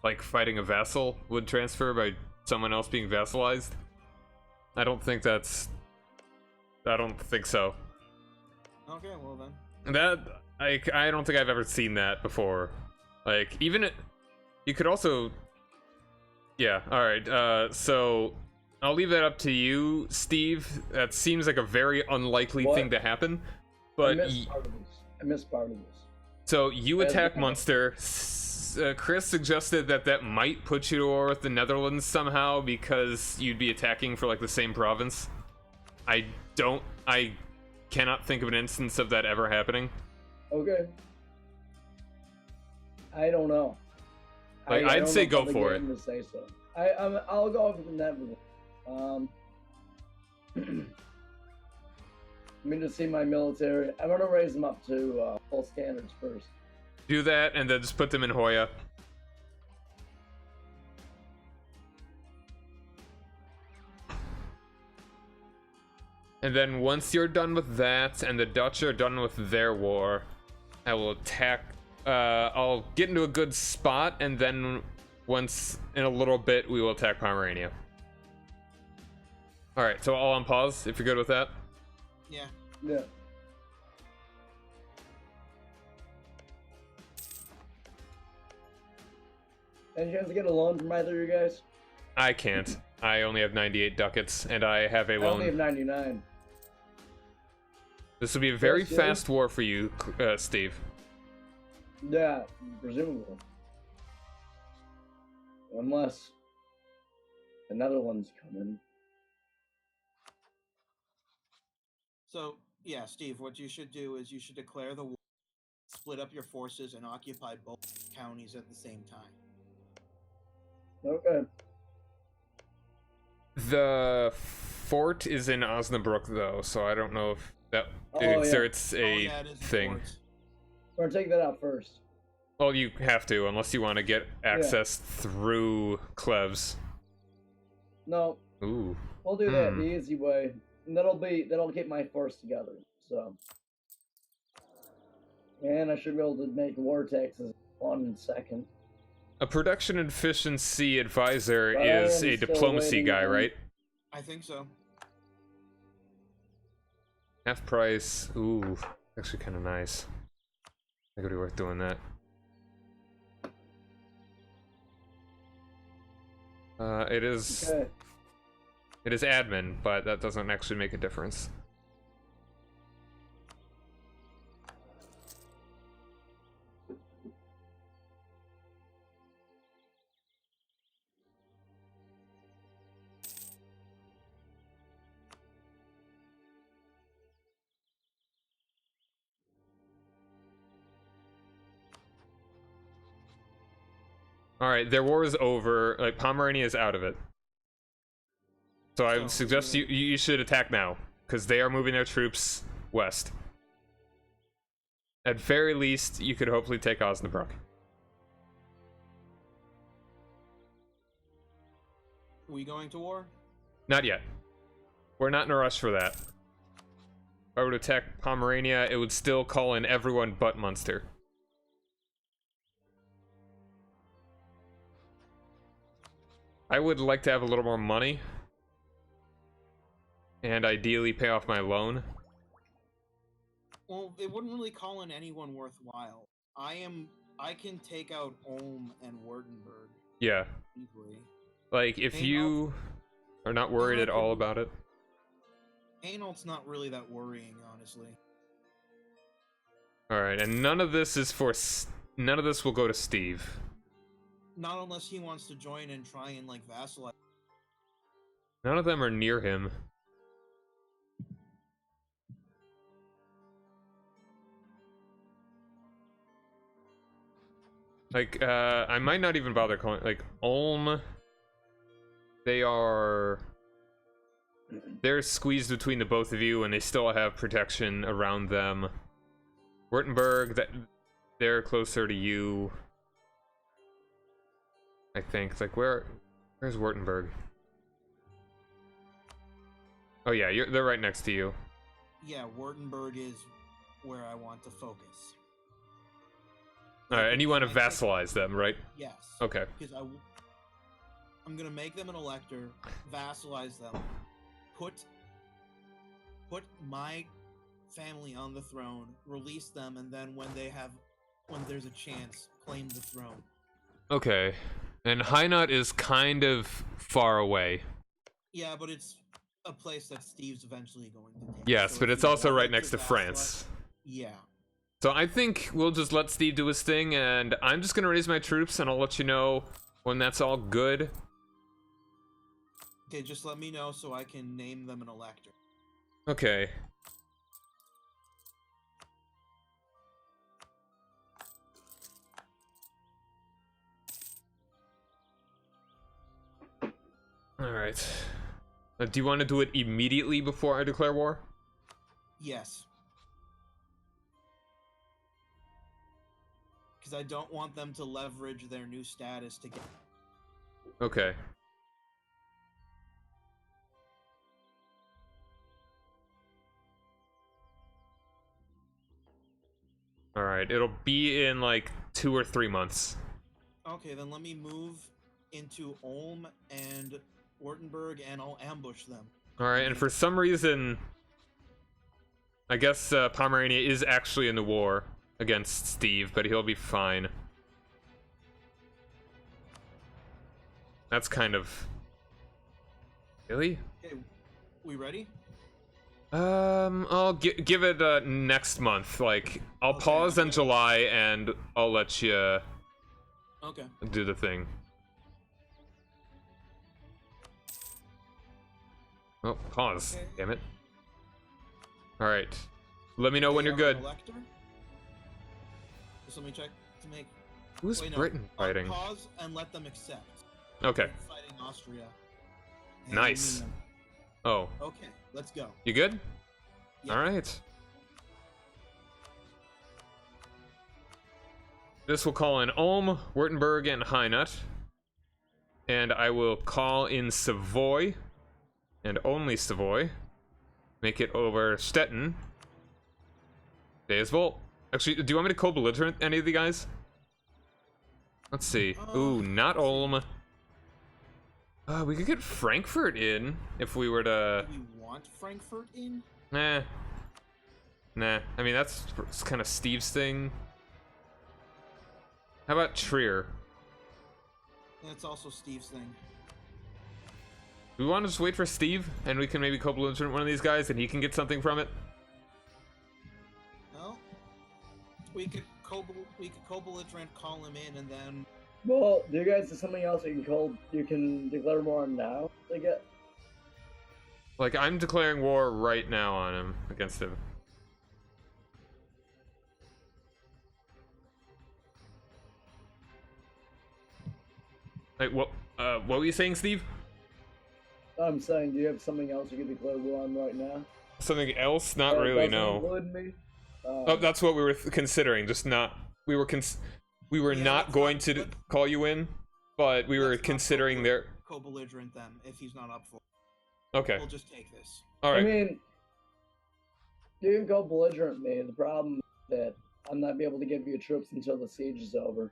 like fighting a vassal would transfer by someone else being vassalized. I don't think so. Okay, well then. That I don't think I've ever seen that before. Like even it, you could also. Yeah. All right. So I'll leave that up to you, Steve. That seems like a very unlikely What? thing to happen. I But missed part of this. I missed part of this. so you attack Yeah. Munster. Chris suggested that might put you to war with the Netherlands somehow because you'd be attacking for like the same province. I cannot think of an instance of that ever happening. Okay. I don't know. Like, I I'd don't say know go if I'm for the game to say so. I'll go with the inevitable. I mean, to see my military. I'm gonna raise them up to full standards first. Do that, and then just put them in Hoya. And then once you're done with that, and the Dutch are done with their war, I will attack. I'll get into a good spot, and then once in a little bit, we will attack Pomerania. Alright, so all on pause, if you're good with that. Yeah. Yeah. Any chance to get a loan from either of you guys? I can't. I only have 98 ducats, and I have a I only have loan. 99. This will be a very Yes, yeah. fast war for you, Steve. Yeah, presumably. Unless the Netherlands come in. So, yeah, Steve, what you should do is you should declare the war, split up your forces, and occupy both counties at the same time. Okay. The fort is in Osnabrück, though, so I don't know if that Oh, yeah. exerts Oh, a yeah, it is thing. important. We're gonna take that out first. Well, you have to, unless you want to get access through Cleves. No, Ooh. we'll do that the easy way. And that'll keep my force together. So. And I should be able to make war taxes one second. A production efficiency advisor But I is am a still diplomacy waiting guy, on- right? I think so. Half price. Ooh, actually kind of nice. I think it'd be worth doing that. It is. Okay. It is admin, but that doesn't actually make a difference. Alright, their war is over. Like, Pomerania is out of it. So I would suggest you should attack now, because they are moving their troops west. At very least, you could hopefully take Osnabrück. We going to war? Not yet. We're not in a rush for that. If I were to attack Pomerania, it would still call in everyone but Munster. I would like to have a little more money. And ideally pay off my loan. Well, it wouldn't really call in anyone worthwhile. I can take out Ulm and Württemberg Yeah. easily. Like, if Hainault- you are not worried at all about it. Hainault's not really that worrying, honestly. Alright, and none of this is for... None of this will go to Steve. Not unless he wants to join and try and, like, vassalize. None of them are near him. Like, I might not even bother calling... Like, Ulm... They're squeezed between the both of you, and they still have protection around them. Württemberg, they're closer to you. I think. It's like, where's Württemberg? Oh yeah, they're right next to you. Yeah, Württemberg is where I want to focus. Alright, and you want to I take- vassalize them, right? Yes. Okay. Because I'm gonna make them an elector, vassalize them, put my family on the throne, release them, and then when there's a chance, claim the throne. Okay. And Hainaut is kind of far away. Yeah, but it's a place that Steve's eventually going to take. Yes, So but if it's you also wanted right next to vassalize- France. Yeah. So I think we'll just let Steve do his thing, and I'm just gonna raise my troops, and I'll let you know when that's all good. Okay, just let me know so I can name them an elector. Okay. All right. Do you want to do it immediately before I declare war? Yes. Because I don't want them to leverage their new status to get... Okay. All right, it'll be in like 2 or 3 months. Okay, then let me move into Ulm and Wurttemberg, and I'll ambush them. All right, and for some reason, I guess Pomerania is actually in the war against Steve, but he'll be fine. That's kind of... Really? Okay, we ready? I'll give it next month. Like, I'll Okay, pause in okay. July, and I'll let you Okay. do the thing. Oh, pause. Okay. Damn it. Alright. Let me know when They you're are good. Elector. Just let me check to make... Who's Wait, no. Britain fighting? Pause and let them accept. Okay. They're fighting Austria. And Nice. Armenia. Oh, Okay, let's go. you good? Yeah. Alright. This will call in Ulm, Württemberg, and Hainaut. And I will call in Savoy. And only Savoy. Make it over Stettin. Deisvolt. Actually, do you want me to co-belligerent any of the guys? Let's see. Ooh, not Ulm. We could get Frankfurt in if we were to... Do we want Frankfurt in? Nah. Nah. I mean, that's kind of Steve's thing. How about Trier? That's also Steve's thing. Do we want to just wait for Steve, and we can maybe co-belligerent one of these guys, and he can get something from it? No. We could co-belligerent, call him in, and then... Well, do you guys have something else you can declare war on now? I get. Like, I'm declaring war right now on him, against him. Like, what were you saying, Steve? I'm saying, do you have something else you can declare war on right now? Something else? Not That really, doesn't no. include me? Oh, that's what we were considering, just not... We were Yeah, not let's going not- to let- call you in, but we were Let's not considering their... co-belligerent them if he's not up for Okay, We'll just take this. I alright. mean, you can go belligerent me. The problem is that I'm not be able to give you troops until the siege is over.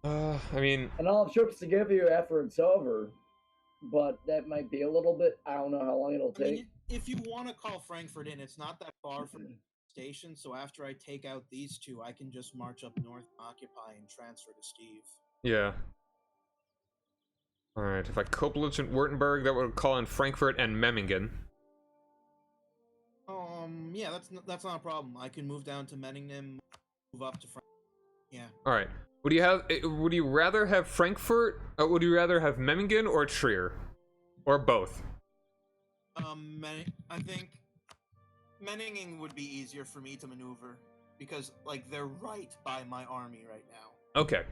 I mean... And I'll have troops to give you after it's over, but that might be a little bit... I don't know how long it'll I take. mean, if you want to call Frankfurt in, it's not that far from the station, so after I take out these two, I can just march up north, occupy, and transfer to Steve. Yeah. Alright, if I co-belligerent Württemberg, that would call in Frankfurt and Memmingen. Yeah, that's not a problem. I can move down to Memmingen, move up to Frankfurt. Yeah. Alright. Would you rather have Frankfurt, or would you rather have Memmingen or Trier? Or both? I think Memmingen would be easier for me to maneuver because, like, they're right by my army right now. Okay.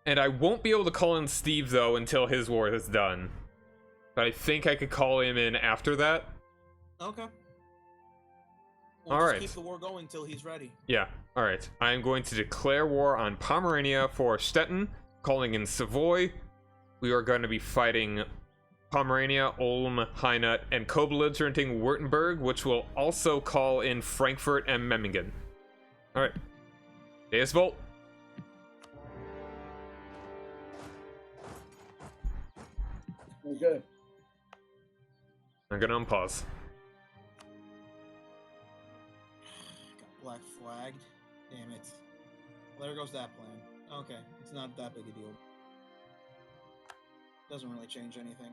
And I won't be able to call in Steve, though, until his war is done. But I think I could call him in after that. Okay. We'll Alright. just keep the war going till he's ready. Yeah, alright. I am going to declare war on Pomerania for Stettin, calling in Savoy. We are going to be fighting Pomerania, Ulm, Hainaut, and co-belligerenting Württemberg, which will also call in Frankfurt and Memmingen. Alright. Deisvolt. Okay. I'm gonna unpause. Got black flagged. Damn it. Well, there goes that plan. Okay, it's not that big a deal. Doesn't really change anything.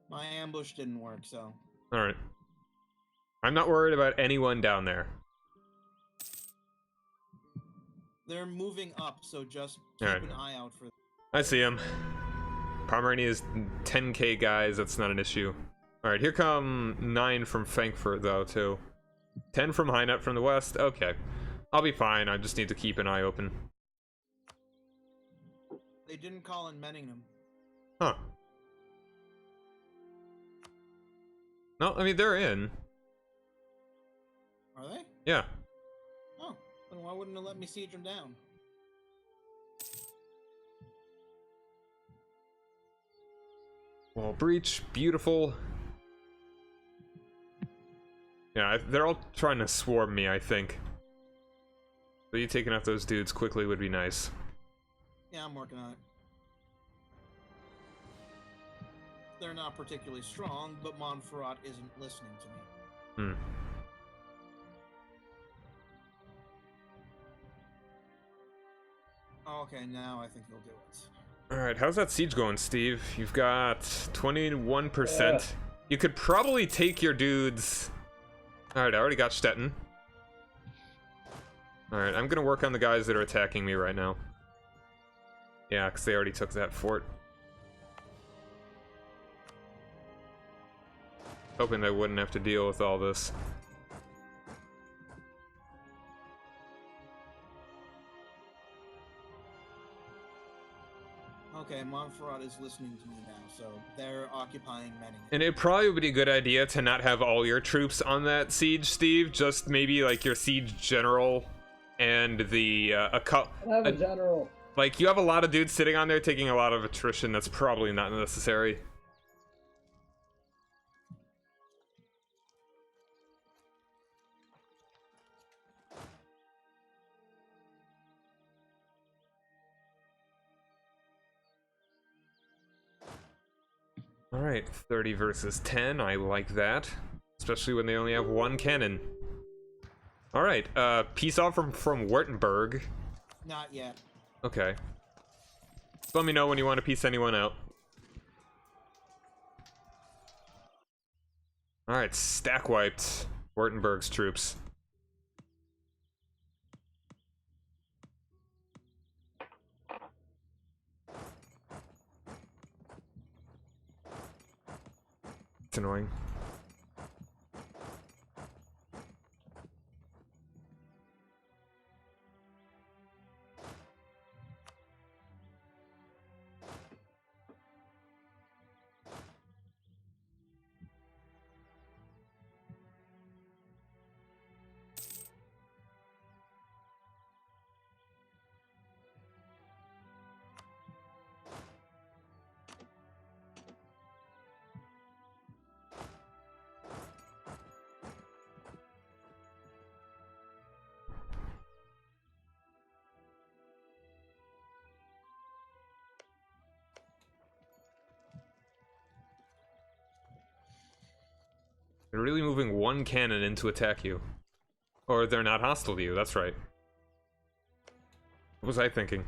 My ambush didn't work, so... Alright. I'm not worried about anyone down there. They're moving up, so just keep Alright. an eye out for them. I see him. Pomerania is 10k guys, that's not an issue. Alright, here come 9 from Frankfurt though, too. 10 from Hainet from the west, okay. I'll be fine, I just need to keep an eye open. They didn't call in Menningham. Huh. No, I mean, they're in. Are they? Yeah. Oh, then why wouldn't it let me siege them down? Wall breach, beautiful. Yeah, they're all trying to swarm me, I think. So you taking out those dudes quickly would be nice. Yeah, I'm working on it. They're not particularly strong, but Montferrat isn't listening to me. Okay, now I think he'll do it. Alright, how's that siege going, Steve? You've got 21%. Yeah. You could probably take your dudes. Alright, I already got Stettin. Alright, I'm gonna work on the guys that are attacking me right now. Yeah, because they already took that fort. Hoping they wouldn't have to deal with all this. Okay, Montferrat is listening to me now, so they're occupying Menningham. And it probably would be a good idea to not have all your troops on that siege, Steve. Just maybe like your siege general and the I have a general. like you have a lot of dudes sitting on there taking a lot of attrition. That's probably not necessary. All right, 30 versus 10. I like that, especially when they only have one cannon. All right, peace offer from Württemberg. Not yet. Okay. Just let me know when you want to piece anyone out. All right, stack wiped Württemberg's troops. It's annoying. They're really moving one cannon in to attack you. Or they're not hostile to you, that's right. What was I thinking?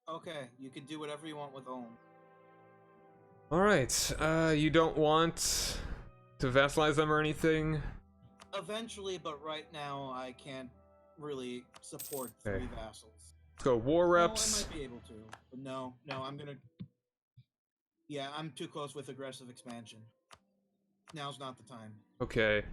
Okay, you can do whatever you want with Ulm. Alright, you don't want to vassalize them or anything? Eventually, but right now I can't really support 3 vassals. Let's go war reps. I might be able to, but no, I'm gonna... Yeah, I'm too close with aggressive expansion. Now's not the time. Okay.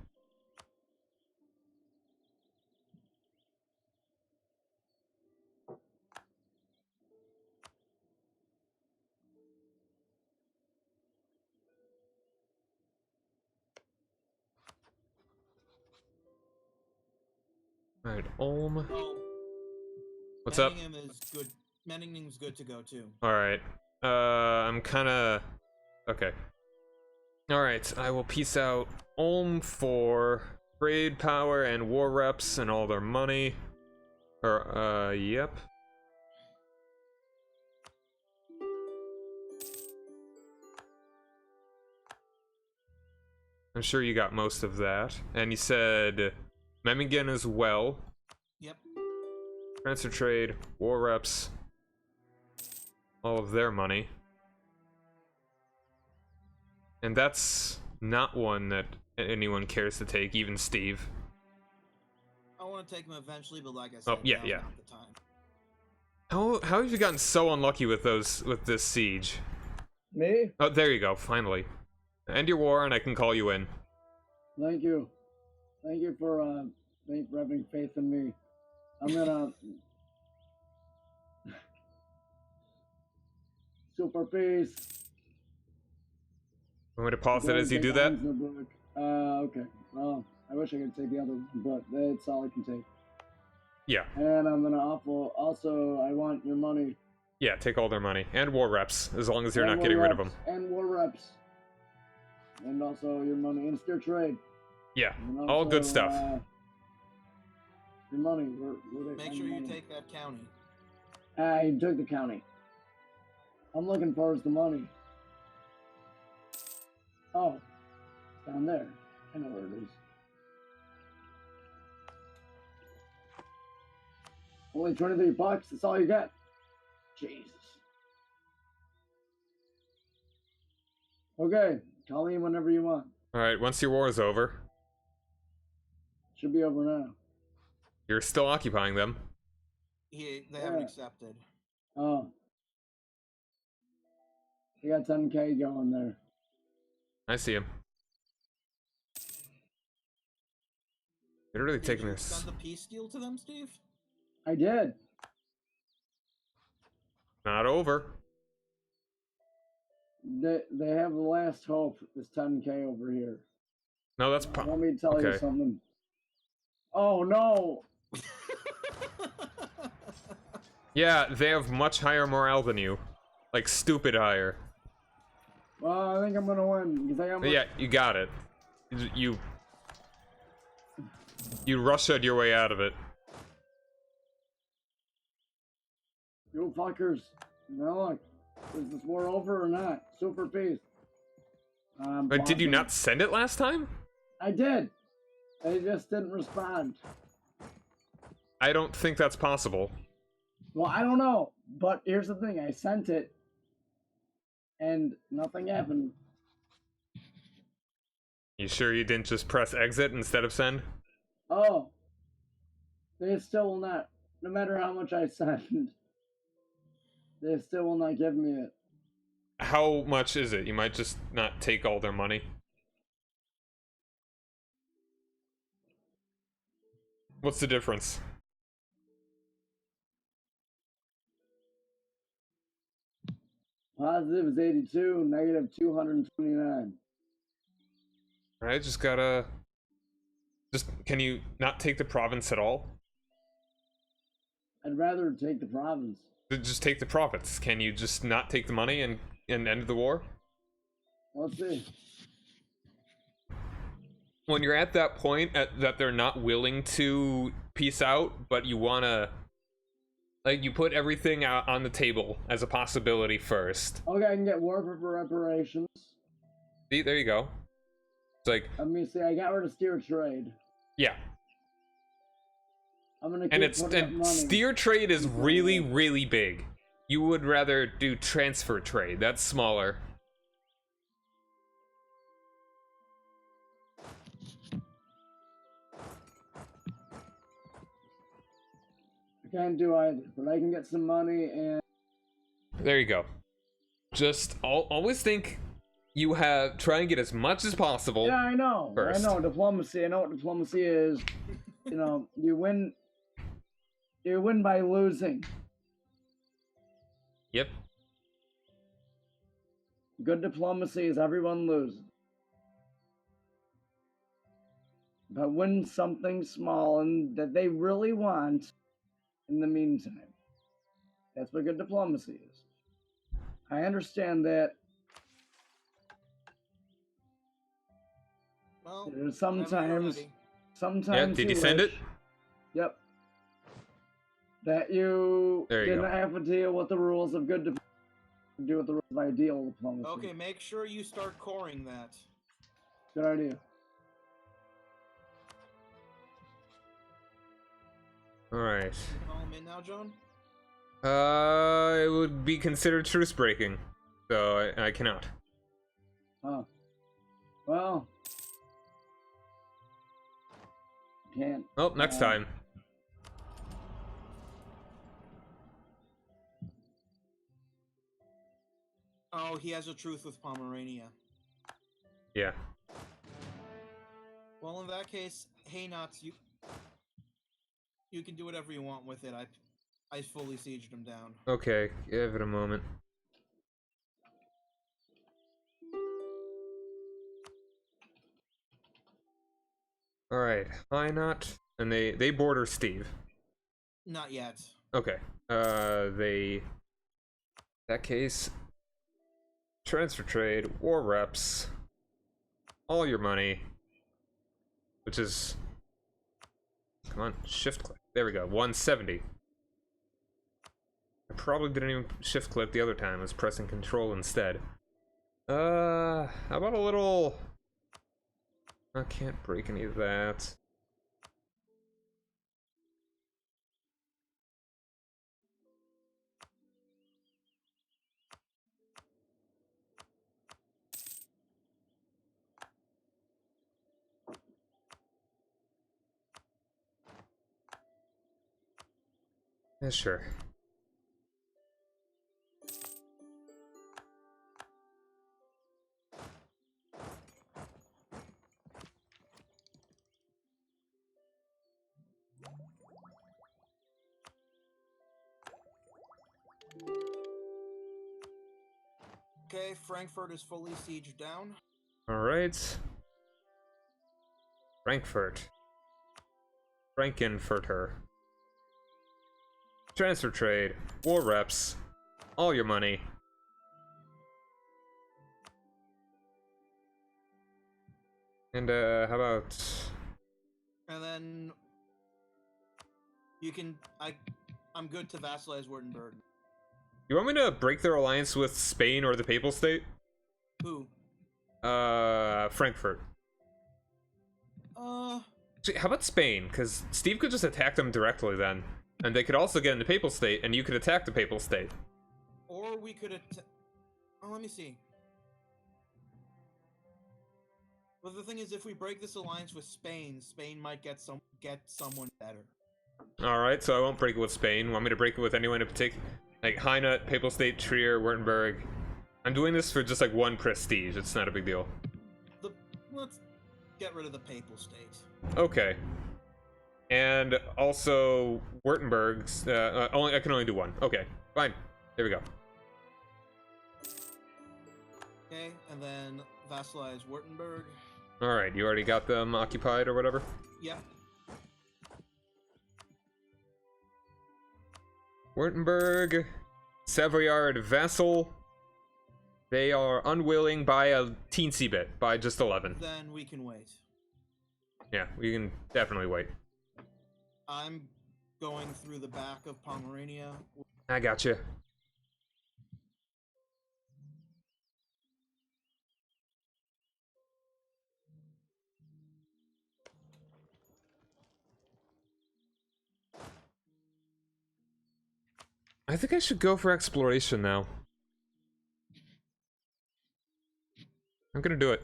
Alright, Ulm. Oh, What's up? Menningham is good. Menningham's good to go too. Alright. I'm kinda... Okay. Alright, I will peace out Ulm for trade power and war reps and all their money. Or, yep. I'm sure you got most of that. And you said Memmingen as well. Yep. Transfer trade, war reps, all of their money. And that's not one that anyone cares to take, even Steve. I want to take them eventually, but like I said, Oh, yeah, now's yeah. not the time. How have you gotten so unlucky with this siege? Me? Oh, there you go, finally. End your war and I can call you in. Thank you. Thank you for having faith in me. I'm gonna super peace. Want me to pause it Go as you take do the that? Heinz in the book. Okay. Well, I wish I could take the other one, but that's all I can take. Yeah. And I'm gonna also, I want your money. Yeah, take all their money. And war reps, as long as you're And not war getting rid of reps, them. And war reps. And also your money and steer trade. Yeah, And all good also, stuff. Your money. Where Make sure you take that county. I took the county. I'm looking for the money. Oh, down there. I know where it is. Only 23 bucks. That's all you got. Jesus. Okay, call me whenever you want. Alright, once your war is over, Should be over now. you're still occupying them. They haven't accepted. Oh. You got 10K going there. I see him. They're really Did taking you this. send the peace deal to them, Steve? I did. Not over. They have the last hope. This 10K over here. No, that's Want me to tell you okay. something? Oh no! Yeah, they have much higher morale than you. Like, stupid higher. Well, I think I'm gonna win because I got. Yeah, you got it. You Russia'd your way out of it. You fuckers. Now look, is this war over or not? Super peace. But did you not send it last time? I did. They just didn't respond. I don't think that's possible. Well, I don't know, but here's the thing: I sent it, and nothing happened. You sure you didn't just press exit instead of send? Oh, they still will not. No matter how much I send, they still will not give me it. How much is it? You might just not take all their money. What's the difference? Positive is 82, negative 229. Alright, just gotta... can you not take the province at all? I'd rather take the province. Just take the province. Can you just not take the money and end the war? Let's see. When you're at that point that they're not willing to peace out, but you wanna... Like, you put everything out on the table as a possibility first. Okay, I can get war for reparations. See, there you go. It's like... Let me see, I got rid of steer trade. Yeah. I'm gonna keep And putting up money. steer trade is really, really big. You would rather do transfer trade. That's smaller. I can't do either, but I can get some money and... There you go. Just always think you have... Try and get as much as possible. Yeah, I know. First. I know diplomacy. I know what diplomacy is. You know, you win by losing. Yep. Good diplomacy is everyone loses. But win something small and that they really want in the meantime. That's what good diplomacy is. I understand that. Well, There's whenever you're sometimes Yeah, did you send it? Yep. That you There you didn't go. have to deal with the rules of good diplomacy. Deal with the rules of ideal diplomacy. Okay, make sure you start coring that. Good idea. Alright. You call him in now, John? It would be considered truce breaking, so I cannot. Huh. Well. Can't. Oh, next time. Oh, he has a truce with Pomerania. Yeah. Well, in that case, hey Nuts, you can do whatever you want with it. I fully sieged him down. Okay, give it a moment. Alright, why not? And they border Steve. Not yet. Okay. In that case, transfer trade, war reps, all your money, which is, come on, shift click. There we go, 170. I probably didn't even shift click the other time. I was pressing control instead. How about a little, I can't break any of that. Yeah, sure. Okay, Frankfurt is fully sieged down. Alright. Frankfurt. Frankenfurter. Transfer trade, war reps, all your money. And how about, And then you can I'm good to vassalize Württemberg. you want me to break their alliance with Spain or the Papal State? Who? Frankfurt. Actually, how about Spain? Because Steve could just attack them directly then. And they could also get in the Papal State, and you could attack the Papal State. Or we could oh, let me see. Well, the thing is, if we break this alliance with Spain, Spain might get someone better. Alright, so I won't break it with Spain. Want me to break it with anyone in particular? Like Hainaut, Papal State, Trier, Württemberg. I'm doing this for just like one prestige. It's not a big deal. Let's get rid of the Papal State. Okay. And also Württemberg's. I can only do one. Okay, fine. There we go. Okay, and then vassalize Württemberg. All right, you already got them occupied or whatever. Yeah. Württemberg, Savoyard vassal. They are unwilling by a teensy bit, by just 11. Then we can wait. Yeah, we can definitely wait. I'm going through the back of Pomerania. I got you. I think I should go for exploration now. I'm gonna do it.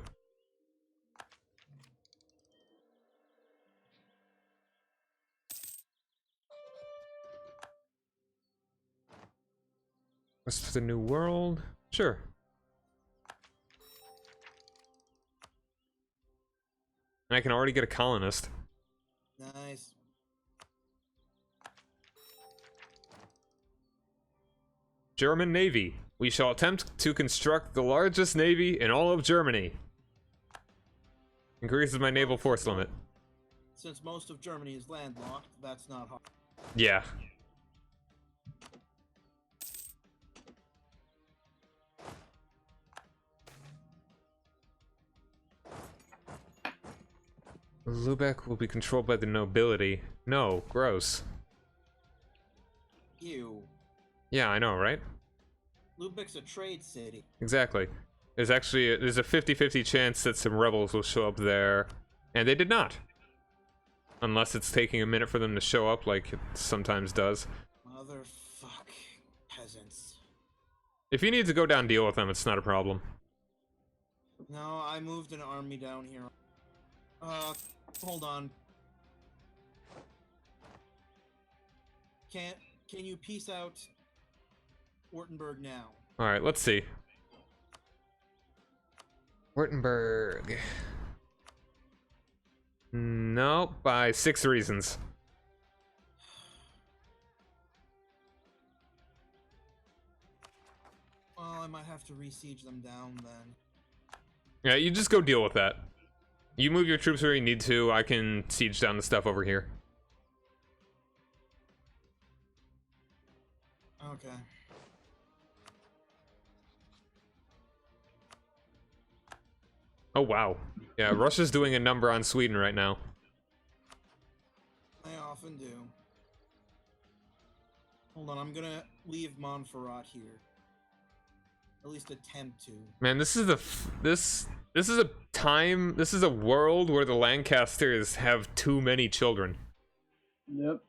West of the New World? Sure. And I can already get a colonist. Nice. German Navy. We shall attempt to construct the largest navy in all of Germany. Increases my naval force limit. Since most of Germany is landlocked, that's not hard. Yeah. Lubeck will be controlled by the nobility. No, gross. Ew. Yeah, I know, right? Lubeck's a trade city. Exactly. There's a 50-50 chance that some rebels will show up there. And they did not. Unless it's taking a minute for them to show up, like it sometimes does. Motherfuck peasants. If you need to go down and deal with them, it's not a problem. No, I moved an army down here. Hold on. Can you peace out Wurttemberg now? Alright, let's see. Wurttemberg. No, by 6 reasons. Well, I might have to re-siege them down then. Yeah, you just go deal with that. You move your troops where you need to, I can siege down the stuff over here. Okay. Oh wow. Yeah, Russia's doing a number on Sweden right now. I often do. Hold on, I'm gonna leave Montferrat here. At least attempt to. Man, this is this is a time, this is a world where the Lancasters have too many children. Yep.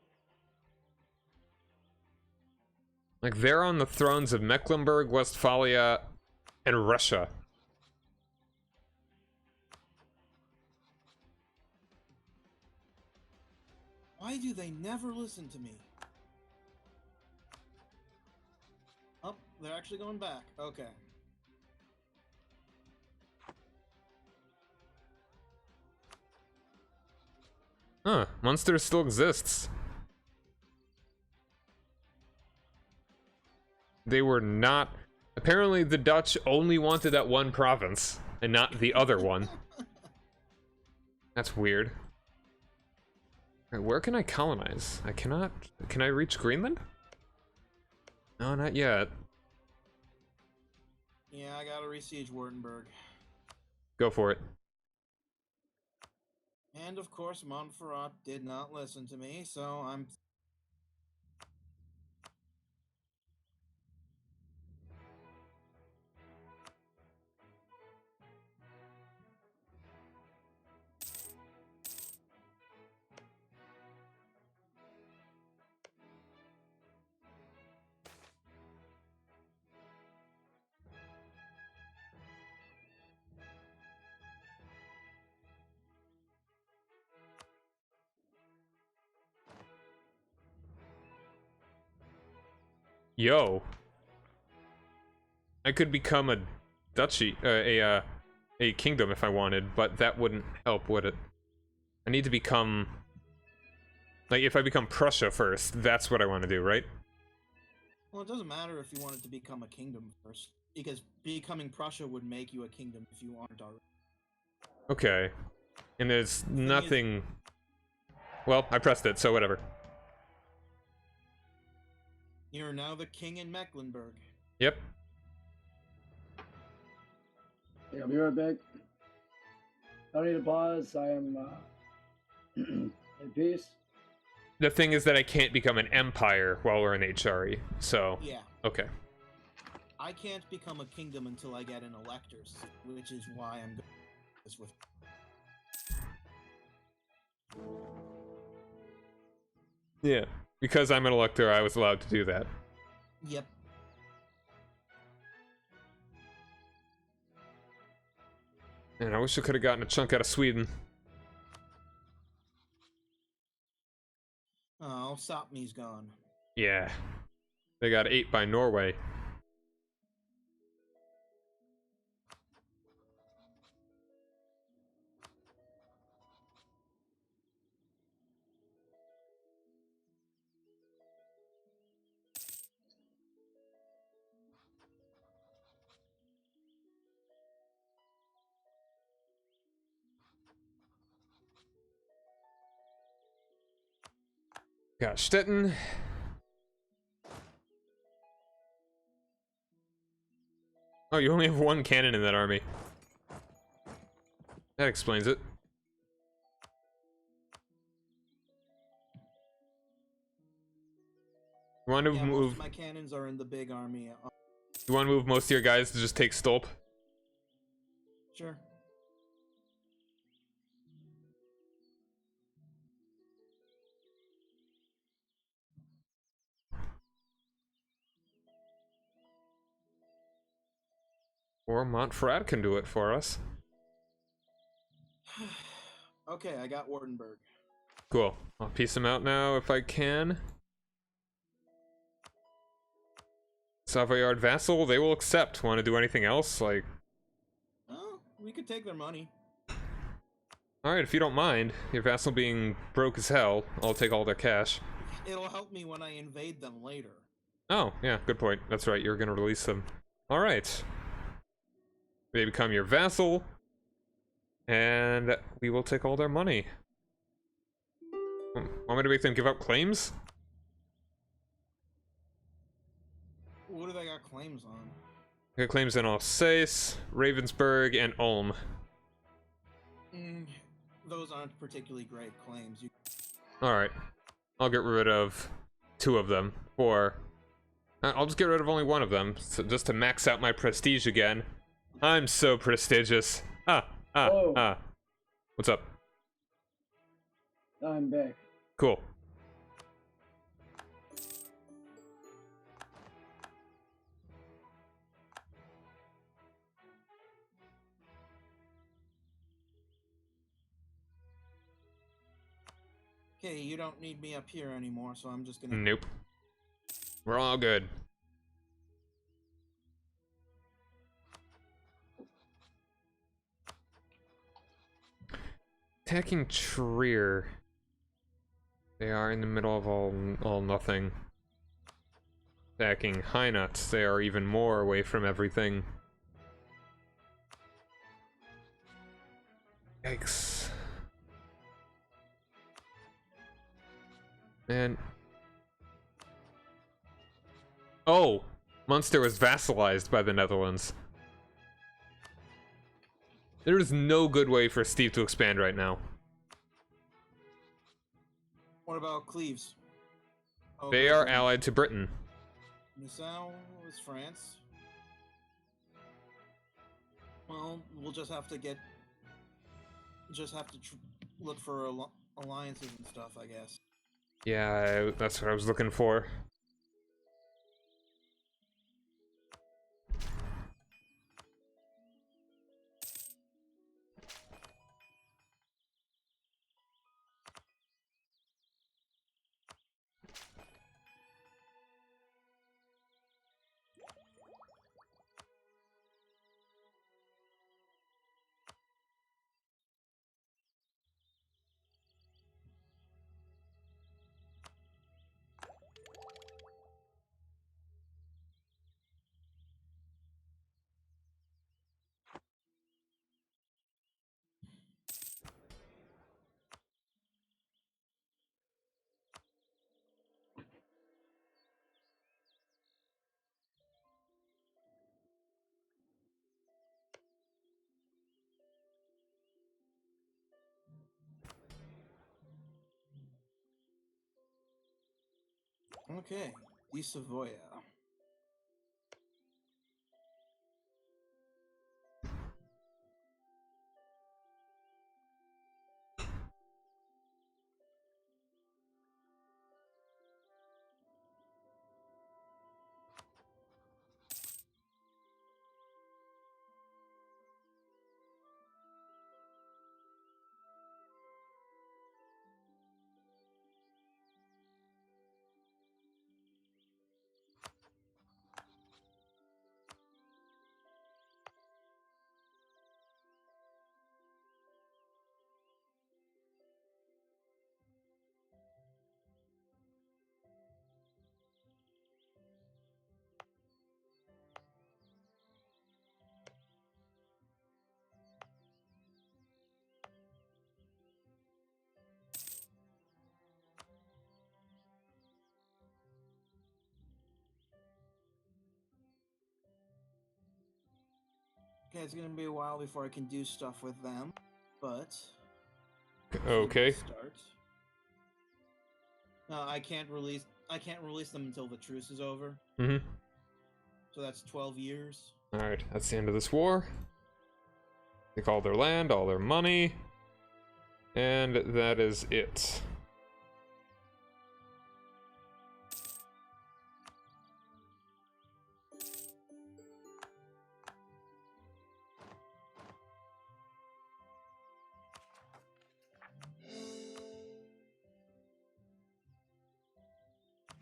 Like, they're on the thrones of Mecklenburg, Westphalia, and Russia. Why do they never listen to me? Oh, they're actually going back. Okay. Huh, Munster still exists. They were not... Apparently the Dutch only wanted that one province, and not the other one. That's weird. Alright, where can I colonize? I cannot... Can I reach Greenland? No, not yet. Yeah, I gotta re-siege Wurttemberg. Go for it. And of course, Montferrat did not listen to me, so I'm... Yo. I could become a duchy, a kingdom if I wanted, but that wouldn't help, would it? I need to become... Like, if I become Prussia first, that's what I want to do, right? Well, it doesn't matter if you wanted to become a kingdom first, because becoming Prussia would make you a kingdom if you aren't already. Okay. And there's nothing... Well, I pressed it, so whatever. You're now the king in Mecklenburg. Yep. Yeah, I'll be right back. I don't need a pause. I am in peace. The thing is that I can't become an empire while we're in HRE, so... Yeah. Okay. I can't become a kingdom until I get an elector, which is why I'm going this with. Yeah. Because I'm an elector, I was allowed to do that. Yep. And I wish I could have gotten a chunk out of Sweden. Oh, Sapmi's gone. Yeah. They got 8 by Norway. Got Stettin. Oh, you only have 1 cannon in that army. That explains it. You want to Yeah, most move? of my cannons are in the big army. You want to move most of your guys to just take Stolp? Sure. Or Montferrat can do it for us. Okay, I got Wardenburg. Cool. I'll piece them out now if I can. Savoyard vassal, they will accept. Want to do anything else? Like, Oh, we could take their money. alright, if you don't mind. Your vassal being broke as hell, I'll take all their cash. It'll help me when I invade them later. Oh, yeah, good point. That's right, you're gonna release them. Alright. They become your vassal. And we will take all their money. Want me to make them give up claims? What do they got claims on? They got claims in Alsace, Ravensburg, and Ulm. Those aren't particularly great claims. Alright. I'll get rid of 2 of them. Or I'll just get rid of only 1 of them, so just to max out my prestige again. I'm so prestigious. Whoa. What's up? I'm back. Cool. Okay, you don't need me up here anymore, so I'm just gonna... Nope. We're all good. Attacking Trier. They are in the middle of all nothing. Attacking Hainaut. They are even more away from everything. Yikes. Man. Oh! Munster was vassalized by the Netherlands. There is no good way for Steve to expand right now. What about Cleves? Oh, They are allied to Britain. Nassau is France. Well, we'll just have to look for alliances and stuff, I guess. Yeah, that's what I was looking for. Okay, the Savoya. Okay, it's gonna be a while before I can do stuff with them, but Okay. start. No, I can't release them until the truce is over. Mm-hmm. So that's 12 years. Alright, that's the end of this war. Take all their land, all their money. And that is it.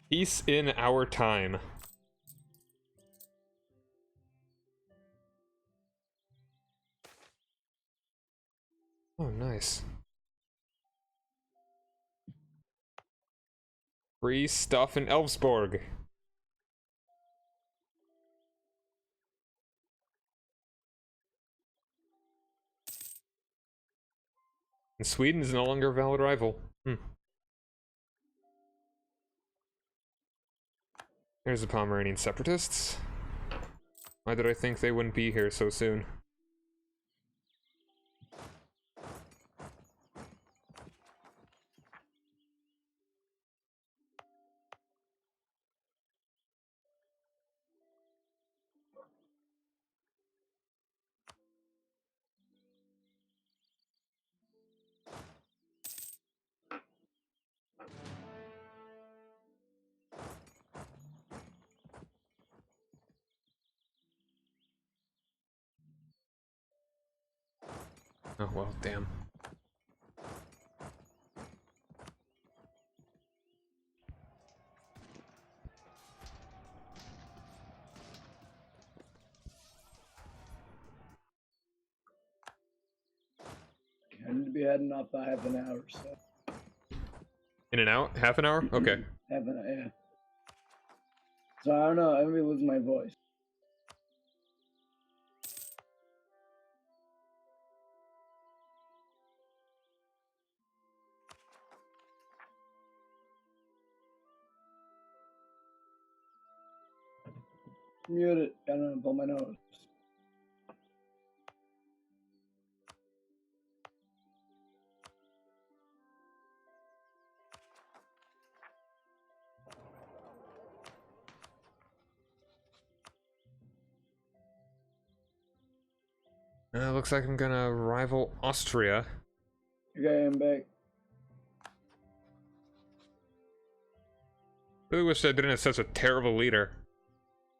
Peace in our time. Oh, nice. Free stuff in Elfsborg. And Sweden is no longer a valid rival. There's the Pomeranian separatists. Why did I think they wouldn't be here so soon? Oh well, damn. I need to be heading up by half an hour, so. In and out? Half an hour? Okay. Half an hour, yeah. So I don't know, I'm gonna lose my voice. Mute it, gotta blow my nose. Looks like I'm gonna rival Austria. Okay, I'm back. Really wish I didn't have such a terrible leader.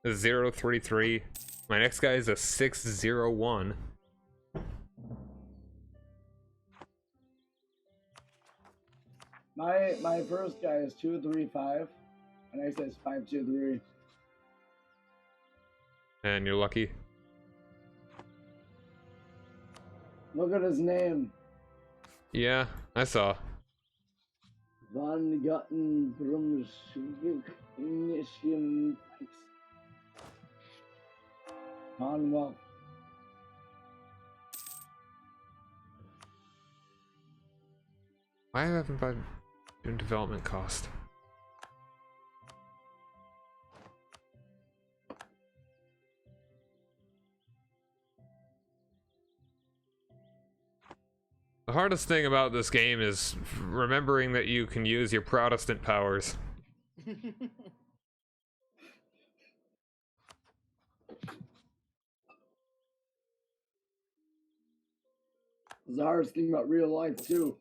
A 033. My next guy is a 601. My first guy is 235, and next guy is 523. And you're lucky. Look at his name. Yeah, I saw. Von Gotten Initium Commonwealth. Why haven't I been development cost? The hardest thing about this game is remembering that you can use your Protestant powers. It's the hardest thing about real life too.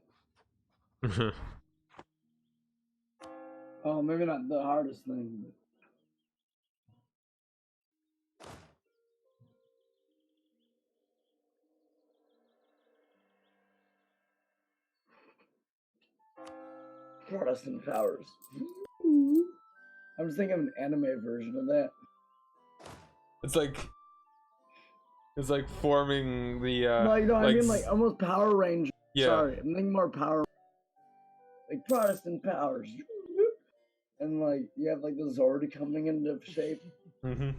Oh, maybe not the hardest thing, but Protestant powers. I'm just thinking of an anime version of that. It's like forming the Like, no, I mean like almost Power Rangers. Yeah. Sorry, I'm thinking more Power. Like Protestant powers. And like you have like the Zord coming into shape. Mm-hmm.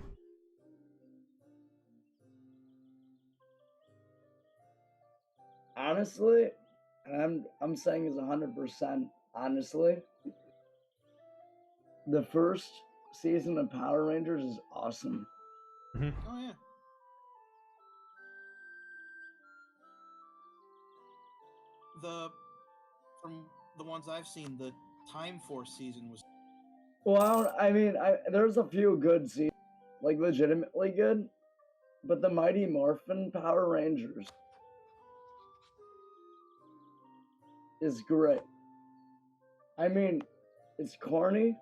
Honestly, and I'm saying is 100% honestly. The first season of Power Rangers is awesome. Mm-hmm. Oh yeah. From the ones I've seen, the Time Force season was. Well, there's a few good seasons, like legitimately good, but the Mighty Morphin Power Rangers is great. I mean, it's corny.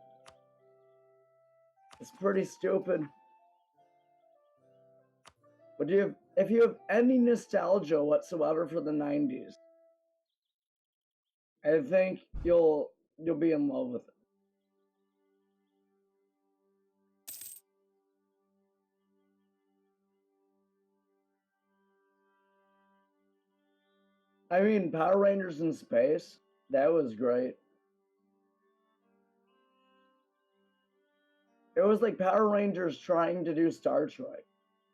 It's pretty stupid. But if you have any nostalgia whatsoever for the 90s, I think you'll be in love with it. I mean, Power Rangers in space. That was great. It was like Power Rangers trying to do Star Trek.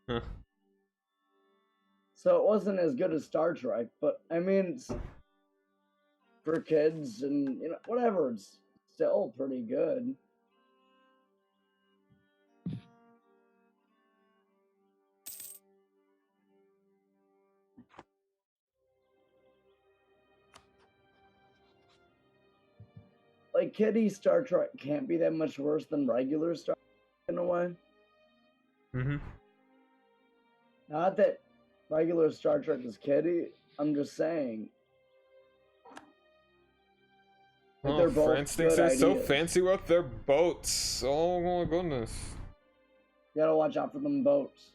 Huh. So it wasn't as good as Star Trek, but I mean, it's for kids and whatever. It's still pretty good. Like kiddie Star Trek can't be that much worse than regular Star Trek in a way. Mm-hmm. Not that regular Star Trek is kiddie. I'm just saying. Like, they're both France thinks good they're so ideas. fancy with their boats. Oh my goodness. You gotta watch out for them boats.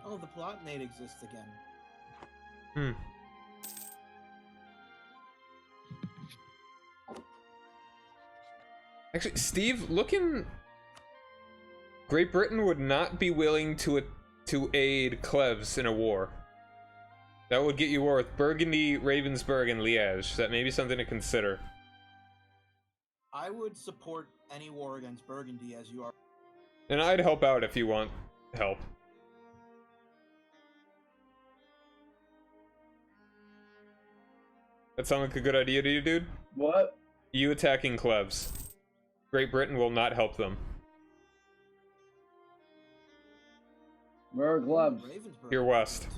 Oh, the plot nade exists again. Hmm. Actually, Steve, looking... Great Britain would not be willing to aid Cleves in a war. That would get you war with Burgundy, Ravensburg, and Liège. That may be something to consider. I would support any war against Burgundy as you are. And I'd help out if you want help. That sound like a good idea to you, dude? What? You attacking Cleves. Great Britain will not help them. Where are gloves? Ravensburg Here west. too.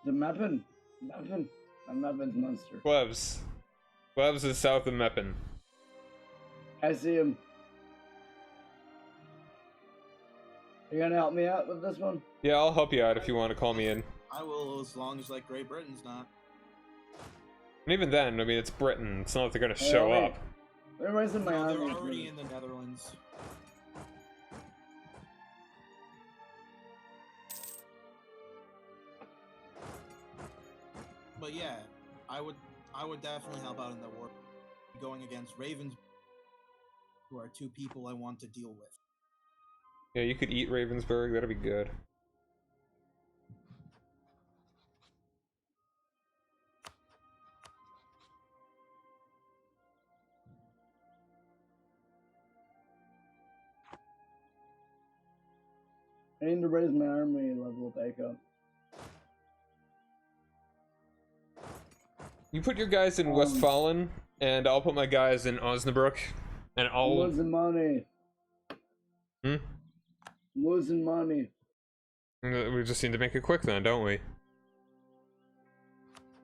The Meppen. Meppen. Meppen's Munster. Cleves. Cleves is south of Meppen. I see him. You gonna help me out with this one? Yeah, I'll help you out if you want to call me in. I will, as long as like Great Britain's not. And even then, I mean, it's Britain. It's not like they're gonna Hey, show wait. up. Everybody's in my No, army. they're already in the Netherlands. But yeah, I would definitely help out in the war. Going against Ravens, who are two people I want to deal with. Yeah, you could eat Ravensburg. That'd be good. I need to raise my army level back up. You put your guys in Westfalen, and I'll put my guys in Osnabrück, and I'm I'll... losing money. Hmm? I'm losing money. We just need to make it quick then, don't we?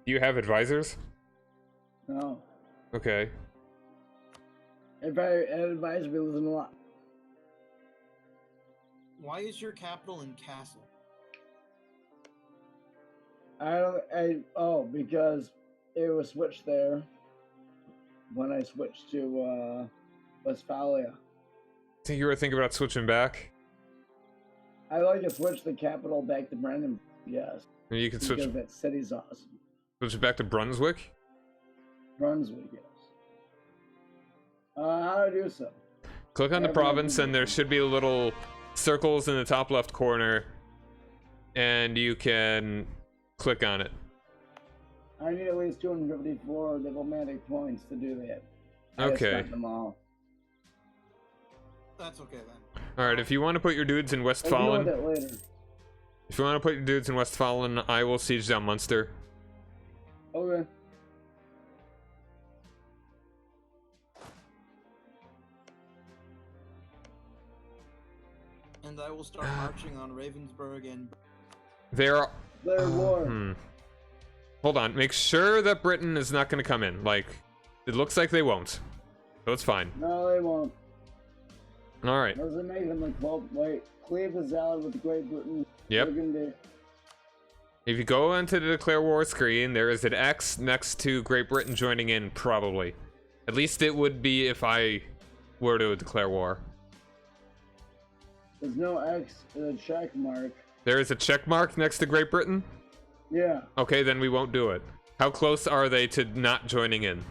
Do you have advisors? No. Okay. If I advise me losing a lot. Why is your capital in Castle? Because it was switched there when I switched to Westphalia. Think you were thinking about switching back? I like to switch the capital back to Brandenburg, yes. Maybe you could switch Because that city's awesome. it back to Brunswick? Brunswick, yes. How do I do so? Click on the Yeah, province, but- and there should be little circles in the top left corner, and you can click on it. I need at least 254 diplomatic points to do that. I Okay. spent them all. That's okay then. Alright, if you want to put your dudes in I'll deal Westfalen, with it later. if you want to put your dudes in Westfalen, I will siege down Munster. Okay. And I will start marching on Ravensburg and There. Declare war. Hold on. Make sure that Britain is not going to come in. Like, it looks like they won't. So it's fine. No, they won't. All right. Doesn't make them like, well, wait. Cleave is allied with Great Britain. Yep. Burgundy. If you go onto the declare war screen, there is an X next to Great Britain joining in, probably. At least it would be if I were to declare war. There's no X in a check mark. There is a check mark next to Great Britain? Yeah. Okay, then we won't do it. How close are they to not joining in?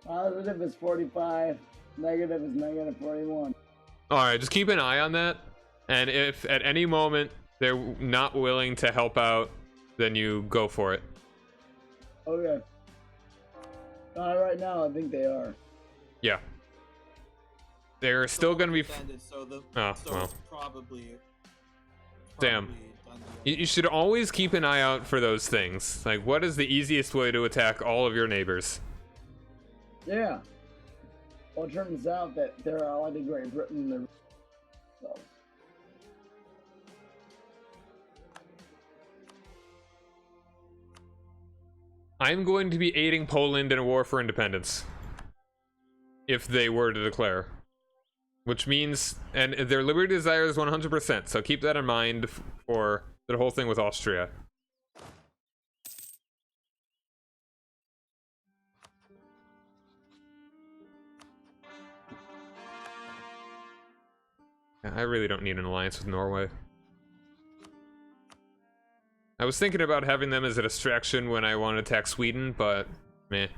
Positive is 45. Negative is negative 41. Alright, just keep an eye on that. And if at any moment they're not willing to help out, then you go for it. Okay. Right now, I think they are. Yeah. They're still gonna be... Extended, so the, Oh, so well. it's probably Damn. done deal. You should always keep an eye out for those things. Like, what is the easiest way to attack all of your neighbors? Yeah. Well, it turns out that they're allied to Great Britain. So. I'm going to be aiding Poland in a war for independence. If they were to declare. Which means, and their liberty desire is 100%, so keep that in mind for the whole thing with Austria. Yeah, I really don't need an alliance with Norway. I was thinking about having them as a distraction when I want to attack Sweden, but meh.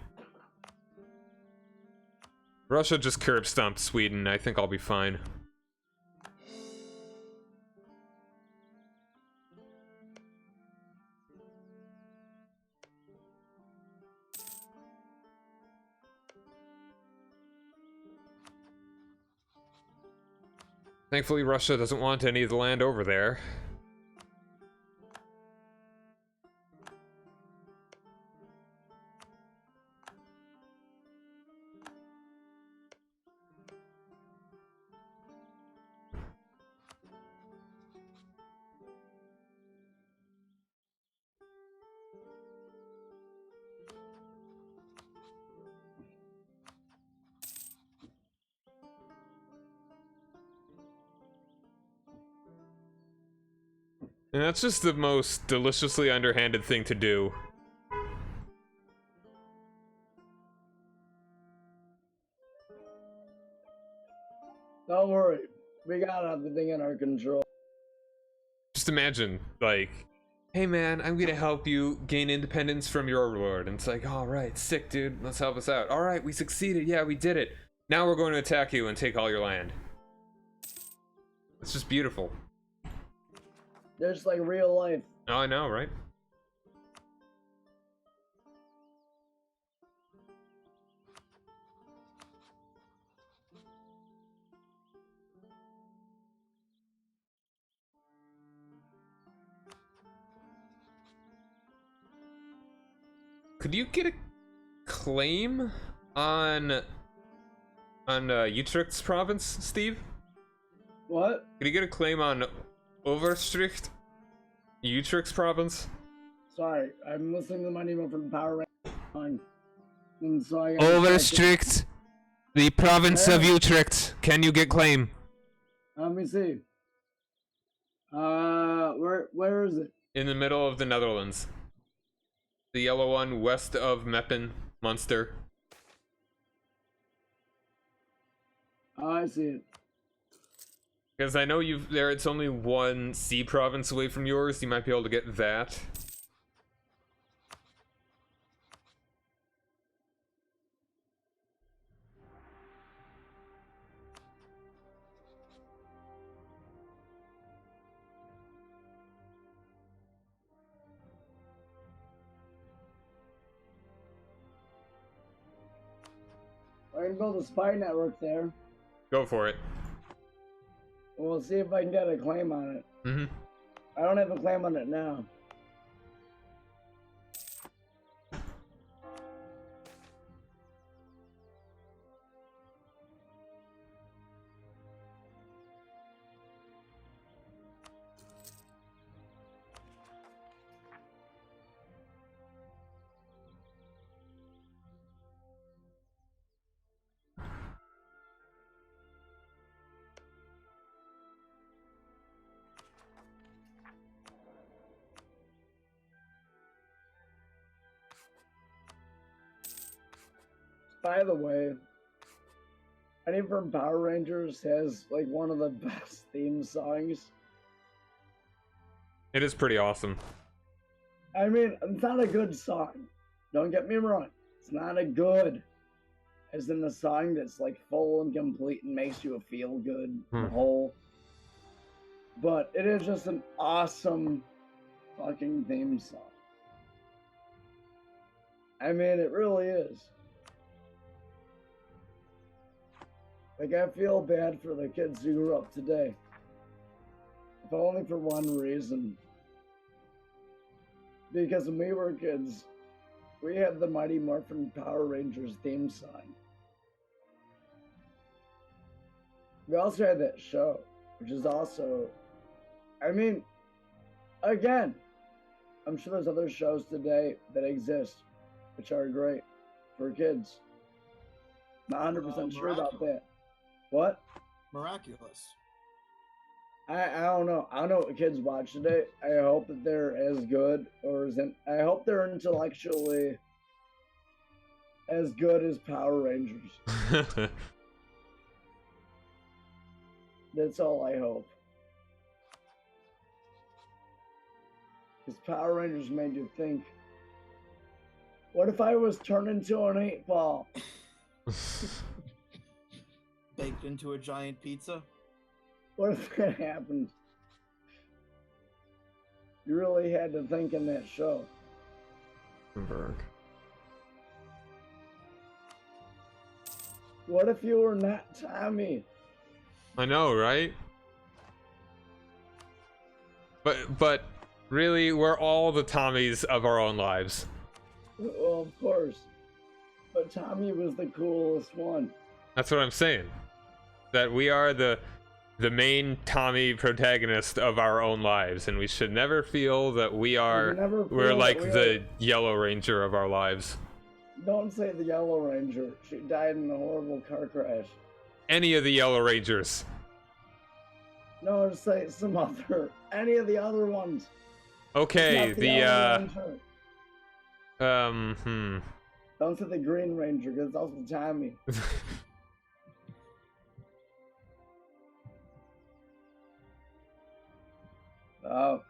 Russia just curb stomped Sweden. I think I'll be fine. Thankfully, Russia doesn't want any of the land over there. And that's just the most deliciously underhanded thing to do. Don't worry. We got everything in our control. Just imagine, like, hey man, I'm gonna help you gain independence from your overlord. And it's like, alright, sick dude, let's help us out. Alright, we succeeded, yeah, we did it. Now we're going to attack you and take all your land. It's just beautiful. There's like real life. Oh, I know, right? Could you get a claim on Utrecht's province, Steve? What? Could you get a claim on Overstricht, Utrecht's province? Sorry, I'm listening to my email from the Power Rangers. And so I Overstricht, the province of Utrecht. Can you get claim? Let me see. Where is it? In the middle of the Netherlands. The yellow one west of Meppen, Munster. Oh, I see it. Because I know you've there. It's only one sea province away from yours. You might be able to get that. I can build a spy network there. Go for it. We'll see if I can get a claim on it. Mm-hmm. I don't have a claim on it now. By the way, any from Power Rangers has like one of the best theme songs. It is pretty awesome. I mean, it's not a good song. Don't get me wrong. It's not a good, as in the song that's like full and complete and makes you feel good and whole. But it is just an awesome fucking theme song. I mean, it really is. Like, I feel bad for the kids who grew up today. If only for one reason. Because when we were kids, we had the Mighty Morphin Power Rangers theme song. We also had that show, which is also, I mean, again, I'm sure there's other shows today that exist, which are great for kids. Not 100% sure about that. What? Miraculous. I don't know. I don't know what kids watch today. I hope that they're as good I hope they're intellectually as good as Power Rangers. That's all I hope. Because Power Rangers made you think, what if I was turned into an 8-ball? Baked into a giant pizza? What if that happened? You really had to think in that show. Berg. What if you were not Tommy? I know, right? But really, we're all the Tommies of our own lives. Well, of course. But Tommy was the coolest one. That's what I'm saying. That we are the main Tommy protagonist of our own lives, and we should never feel that we're like the Yellow Ranger of our lives. Don't say the Yellow Ranger. She died in a horrible car crash. Any of the Yellow Rangers. No, just say any of the other ones. Okay, Don't say the Green Ranger, because it's also Tommy. Oh.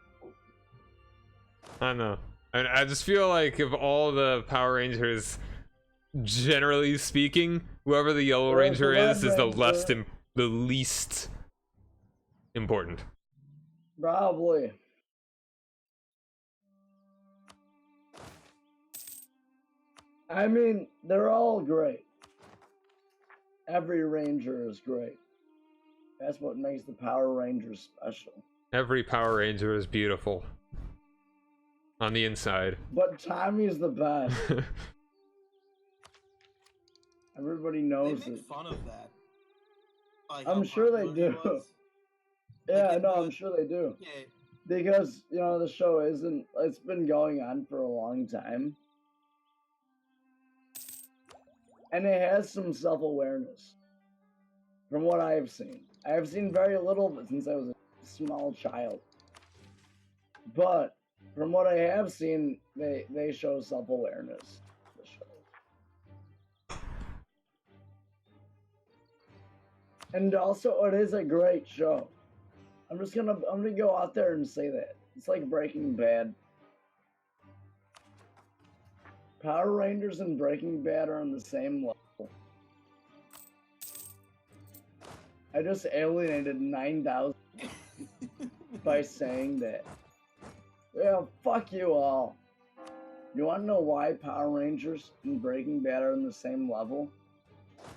I don't know. I just feel like of all the Power Rangers, generally speaking, whoever the Yellow Ranger is the least important. Probably. I mean, they're all great. Every Ranger is great. That's what makes the Power Rangers special. Every Power Ranger is beautiful. On the inside. But Tommy's the best. Everybody knows They make it. fun of that. Like I'm sure they do. Yeah, Like, no, I'm sure they do. Yeah. Because, you know, the show it's been going on for a long time. And it has some self-awareness. From what I've seen. I have seen very little of it since I was a small child. But, from what I have seen, they show self-awareness. The show. And also, it is a great show. I'm gonna go out there and say that. It's like Breaking Bad. Power Rangers and Breaking Bad are on the same level. I just alienated 9,000 by saying that. Well, fuck you all. You wanna know why Power Rangers and Breaking Bad are on the same level?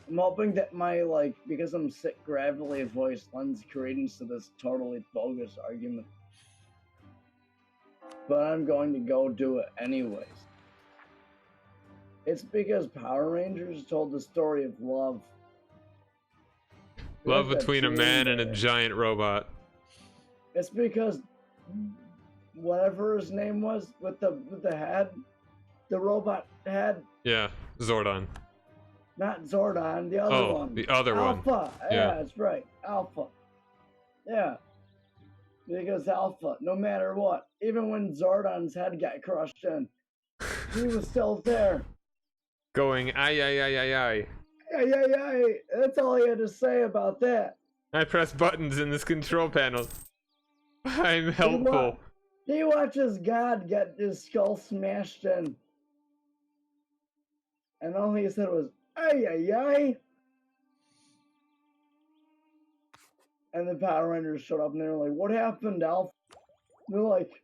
I'm hoping that my, because I'm sick gravelly voice lends credence to this totally bogus argument. But I'm going to go do it anyways. It's because Power Rangers told the story of love. Love between a man and a giant robot. It's because whatever his name was with the head, the robot head. Yeah, Zordon. Not Zordon, the other one. The other one. Alpha. Yeah, that's right. Alpha. Yeah. Because Alpha, no matter what, even when Zordon's head got crushed in, he was still there. going, ay, ay, ay, ay, ay. Ay, ay, ay. That's all he had to say about that. I press buttons in this control panel. I'm helpful. He watches God get his skull smashed in. And all he said was, ay, ay, ay. And the Power Rangers showed up and they were like, what happened, Alpha? And they're like,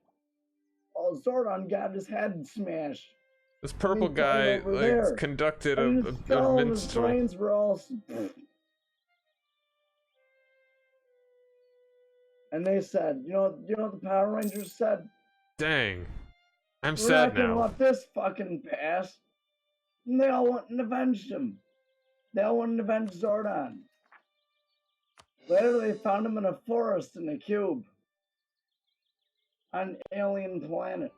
oh, Zordon got his head smashed. This purple guy like conducted a his brains were all. And they said, you know what the Power Rangers said? Dang, I'm We're sad not gonna now. let this fucking pass. And they all went and avenged him. They all went and avenged Zordon. Later, they found him in a forest in a cube on an alien planet.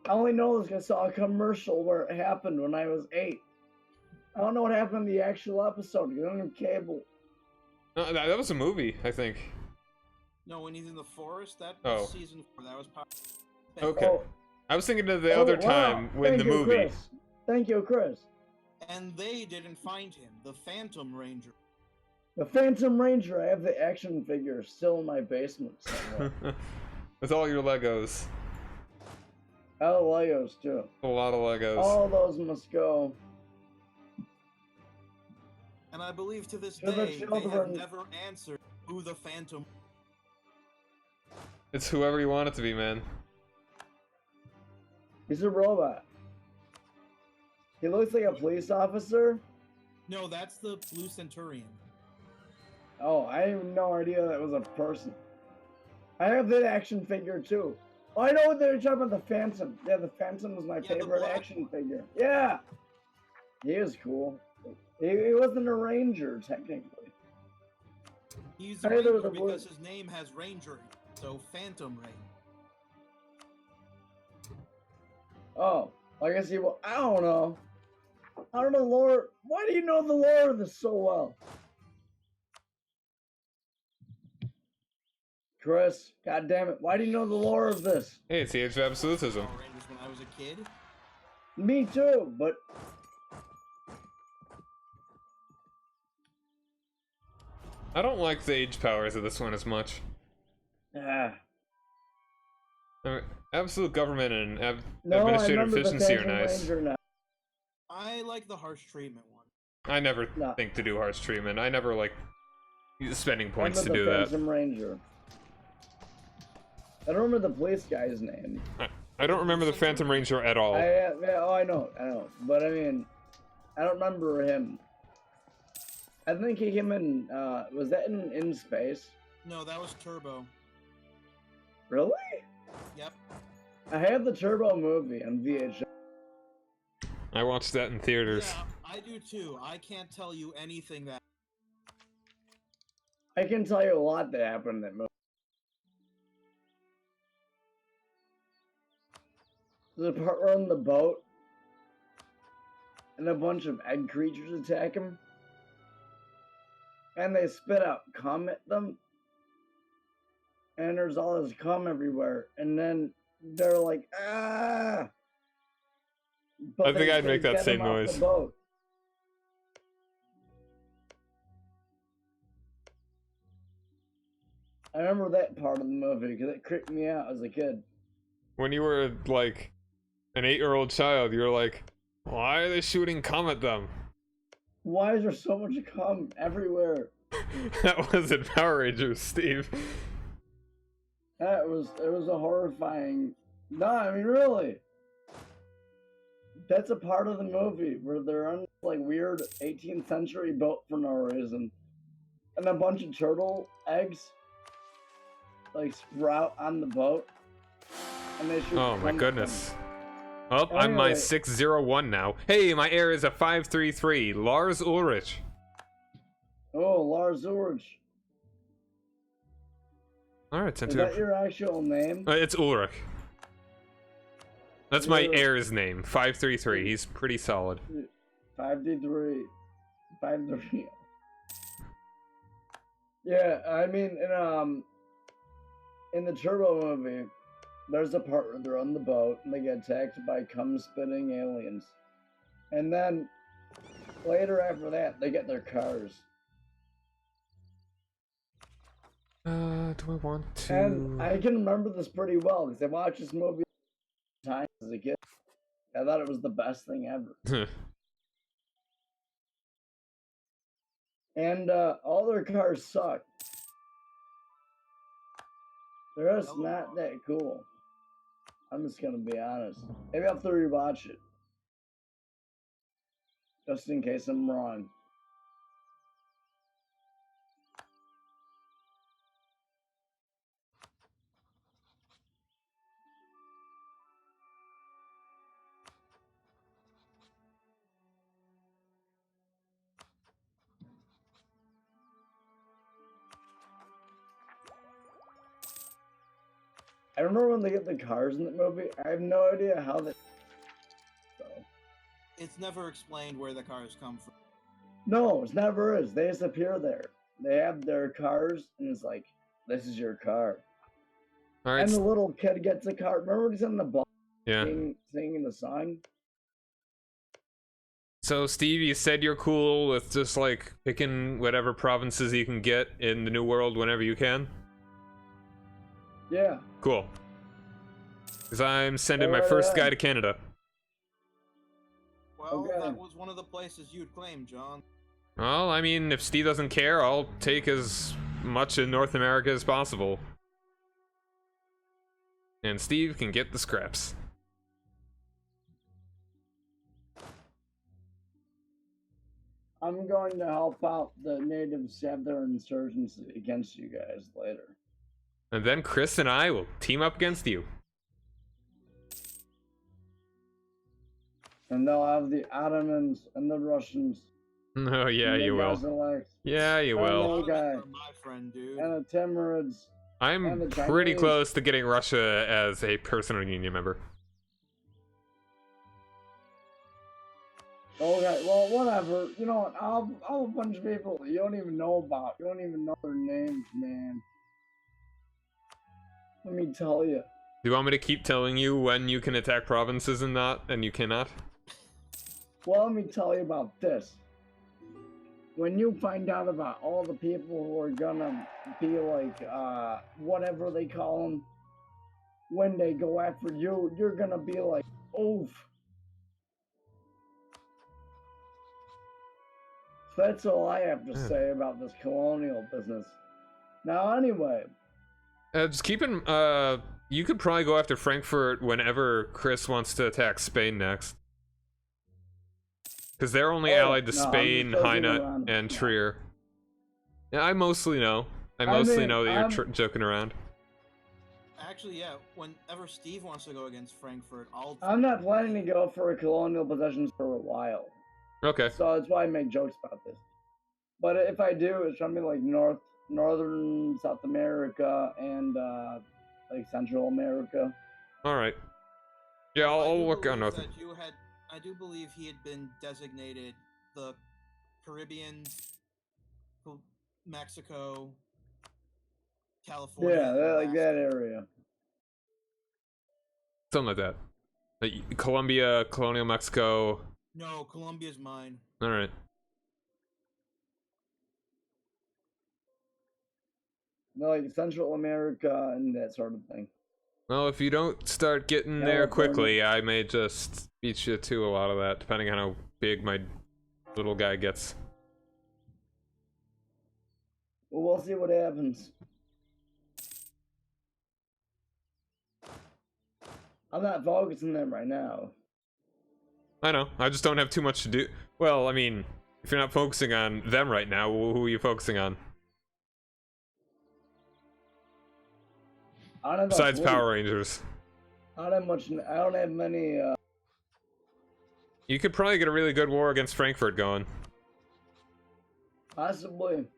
I only know this because I saw a commercial where it happened when I was 8. I don't know what happened in the actual episode. You don't have cable. No, that was a movie, I think. No, when he's in the forest, that was season 4. That was part. Okay. Oh. I was thinking of the other time when the movie. Chris. Thank you, Chris. And they didn't find him. The Phantom Ranger. The Phantom Ranger. I have the action figure still in my basement somewhere. With all your Legos. Oh, Legos too. A lot of Legos. All those must go. And I believe to this To the day, they children. have never answered who the Phantom. It's whoever you want it to be, man. He's a robot. He looks like a police officer. No, that's the Blue Centurion. Oh, I have no idea that was a person. I have that action figure too. Oh, I know what they're talking about, the Phantom. Yeah, the Phantom was my favorite action figure. Yeah! He is cool. He wasn't a ranger, technically. He's a ranger because his name has Ranger, so Phantom Ranger. Oh, I guess he will. I don't know. I don't know the lore. Why do you know the lore of this so well? Chris, god damn it, why do you know the lore of this? Hey, it's the age of absolutism. Power Rangers when I was a kid. Me too, but I don't like the age powers of this one as much. Absolute government and administrative efficiency are nice. I like the harsh treatment one. I never think to do harsh treatment. I never like spending points to do that. Ranger. I don't remember the police guy's name. I don't remember the Phantom Ranger at all. I know. But I mean, I don't remember him. I think he came in, was that in space? No, that was Turbo. Really? Yep. I have the Turbo movie on VHS. I watched that in theaters. Yeah, I do too. I can't tell you anything that... I can tell you a lot that happened in that movie. There's a part where on the boat, and a bunch of egg creatures attack him. And they spit out cum at them. And there's all this cum everywhere. And then they're like, ah! But I think I'd make that same noise. I remember that part of the movie because it creeped me out as a kid. When you were like an 8-year-old child, you were like, why are they shooting cum at them? Why is there so much cum everywhere? That wasn't Power Rangers, Steve. It was a horrifying. No, I mean really. That's a part of the movie where they're on like weird 18th century boat for no reason, and a bunch of turtle eggs like sprout on the boat, and they shoot. Oh my goodness. Well, I'm my 601 now. Hey, my air is a 533. Lars Ulrich. Oh, Lars Ulrich. Alright, is that your actual name? It's Ulrich. That's my heir's name. 533. He's pretty solid. 533. 533. Yeah, I mean, in the Turbo movie, there's a part where they're on the boat and they get attacked by cum-spitting aliens. And then later after that, they get their cars. Do I want to? And I can remember this pretty well because I watched this movie times as a kid. I thought it was the best thing ever. And all their cars suck. They're just not that cool. I'm just gonna be honest. Maybe I'll have to rewatch it. Just in case I'm wrong. I remember when they get the cars in the movie. I have no idea how they. So. It's never explained where the cars come from. No, it never is. They just appear there. They have their cars, and it's like, this is your car. All right. And the little kid gets a car. Remember when he's in the ball Yeah. singing the song? So, Steve, you said you're cool with just, like, picking whatever provinces you can get in the New World whenever you can? Yeah. Cool. Because I'm sending my first guy to Canada. Well, Okay. that was one of the places you'd claim, John. Well, I mean, if Steve doesn't care, I'll take as much in North America as possible. And Steve can get the scraps. I'm going to help out the natives have their insurgency against you guys later. And then Chris and I will team up against you. And they'll have the Ottomans and the Russians. Oh, yeah, you will. Basilex, Yeah, you and will. the guy, My friend, dude. and the Timurids. I'm and the pretty Chinese. close to getting Russia as a personal union member. Okay, well, whatever. You know what? I'll a bunch of people you don't even know about. You don't even know their names, man. Let me tell you. Do you want me to keep telling you when you can attack provinces and not, and you cannot? Well, let me tell you about this. When you find out about all the people who are gonna be like, whatever they call them, when they go after you, you're gonna be like, oof. So that's all I have to say about this colonial business. Now, anyway. Just keep in, you could probably go after Frankfurt whenever Chris wants to attack Spain next. Because they're only allied to Spain, Hainaut, and Trier. Yeah, I mostly know. I mostly know that you're joking around. Actually, yeah, whenever Steve wants to go against Frankfurt, I'm not planning to go for a colonial possessions for a while. Okay. So that's why I make jokes about this. But if I do, it's gonna be like northern South America and like Central America. Alright. Yeah, I'll work on North. I do believe he had been designated the Caribbean, Mexico, California. Yeah, like that area. Something like that. Like Colombia, Colonial Mexico. No, Colombia's mine. Alright. No, like Central America and that sort of thing. Well, if you don't start getting there quickly, I may just beat you to a lot of that, depending on how big my little guy gets. Well, we'll see what happens. I'm not focusing them right now. I know, I just don't have too much to do. Well, I mean, if you're not focusing on them right now, who are you focusing on? Besides Power Rangers. I don't have many, You could probably get a really good war against Frankfurt going. Possibly. Let's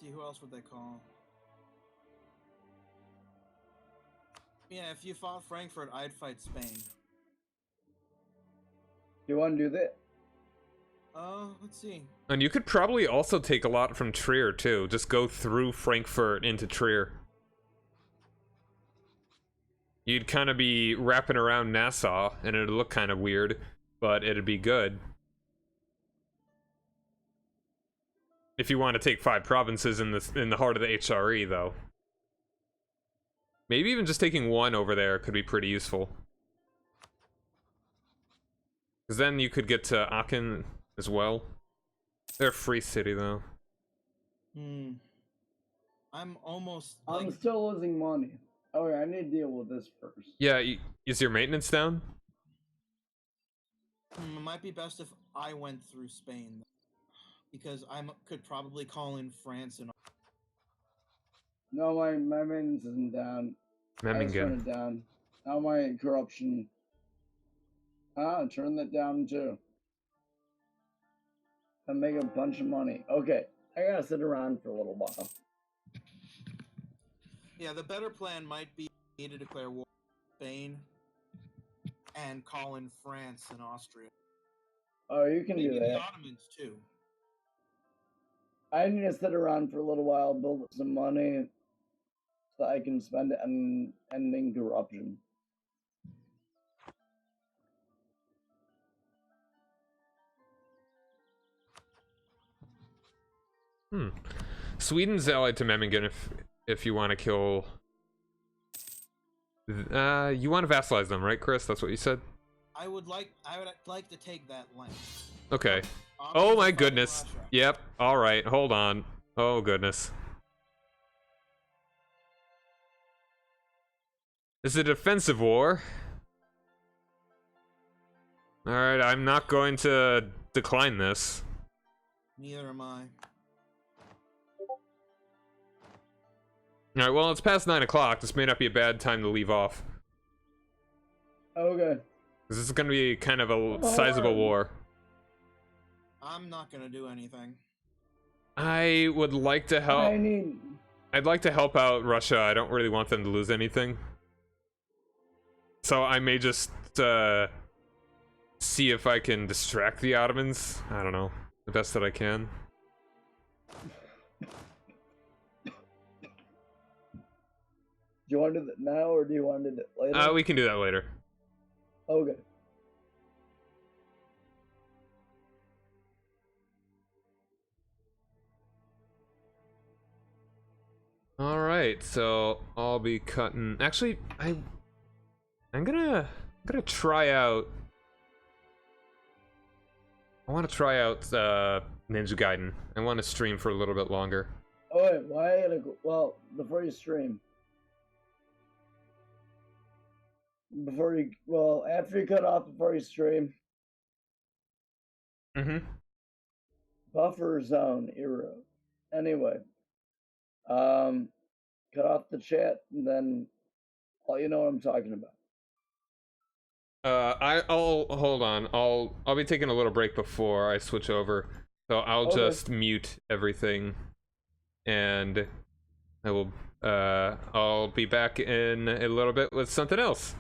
see, who else would they call? Yeah, if you fought Frankfurt, I'd fight Spain. You want to do that? Let's see. And you could probably also take a lot from Trier, too. Just go through Frankfurt into Trier. You'd kind of be wrapping around Nassau, and it'd look kind of weird, but it'd be good. If you want to take 5 provinces in the heart of the HRE, though. Maybe even just taking 1 over there could be pretty useful. Because then you could get to Aachen as well. They're a free city, though. I'm almost. I'm still losing money. Okay, I need to deal with this first. Yeah, is your maintenance down? It might be best if I went through Spain, because I could probably call in France and. No, my maintenance isn't down. I just turned it down. Now my corruption. Turn that down too. And make a bunch of money. Okay, I gotta sit around for a little while. Yeah, the better plan might be to declare war on Spain and call in France and Austria. Oh, you can Maybe do the that. Ottomans too. I need to sit around for a little while, build up some money, so I can spend it on ending corruption. Sweden's allied to Memmingen if you want to kill... you want to vassalize them, right, Chris? That's what you said? I would like to take that land. Okay. Ottomans Oh my fighting goodness. Russia. Yep. Alright, hold on. Oh goodness. This is a defensive war. Alright, I'm not going to decline this. Neither am I. Alright, well, it's past 9 o'clock. This may not be a bad time to leave off. Okay. This is going to be kind of a sizable war. I'm not gonna do anything. I would like to help. I I'd like to help out Russia. I don't really want them to lose anything. So I may just see if I can distract the Ottomans. I don't know. The best that I can. Do you want to do that now, or do you want to do it later? We can do that later. Okay. All right, so I'll be cutting. Actually, I'm gonna try out. I want to try out Ninja Gaiden. I want to stream for a little bit longer. Oh wait, why? Well, before you stream. After you cut off before you stream. Buffer zone era. Anyway, cut off the chat and then you know what I'm talking about. I'll hold on. I'll be taking a little break before I switch over, so I'll just mute everything, and I will. I'll be back in a little bit with something else.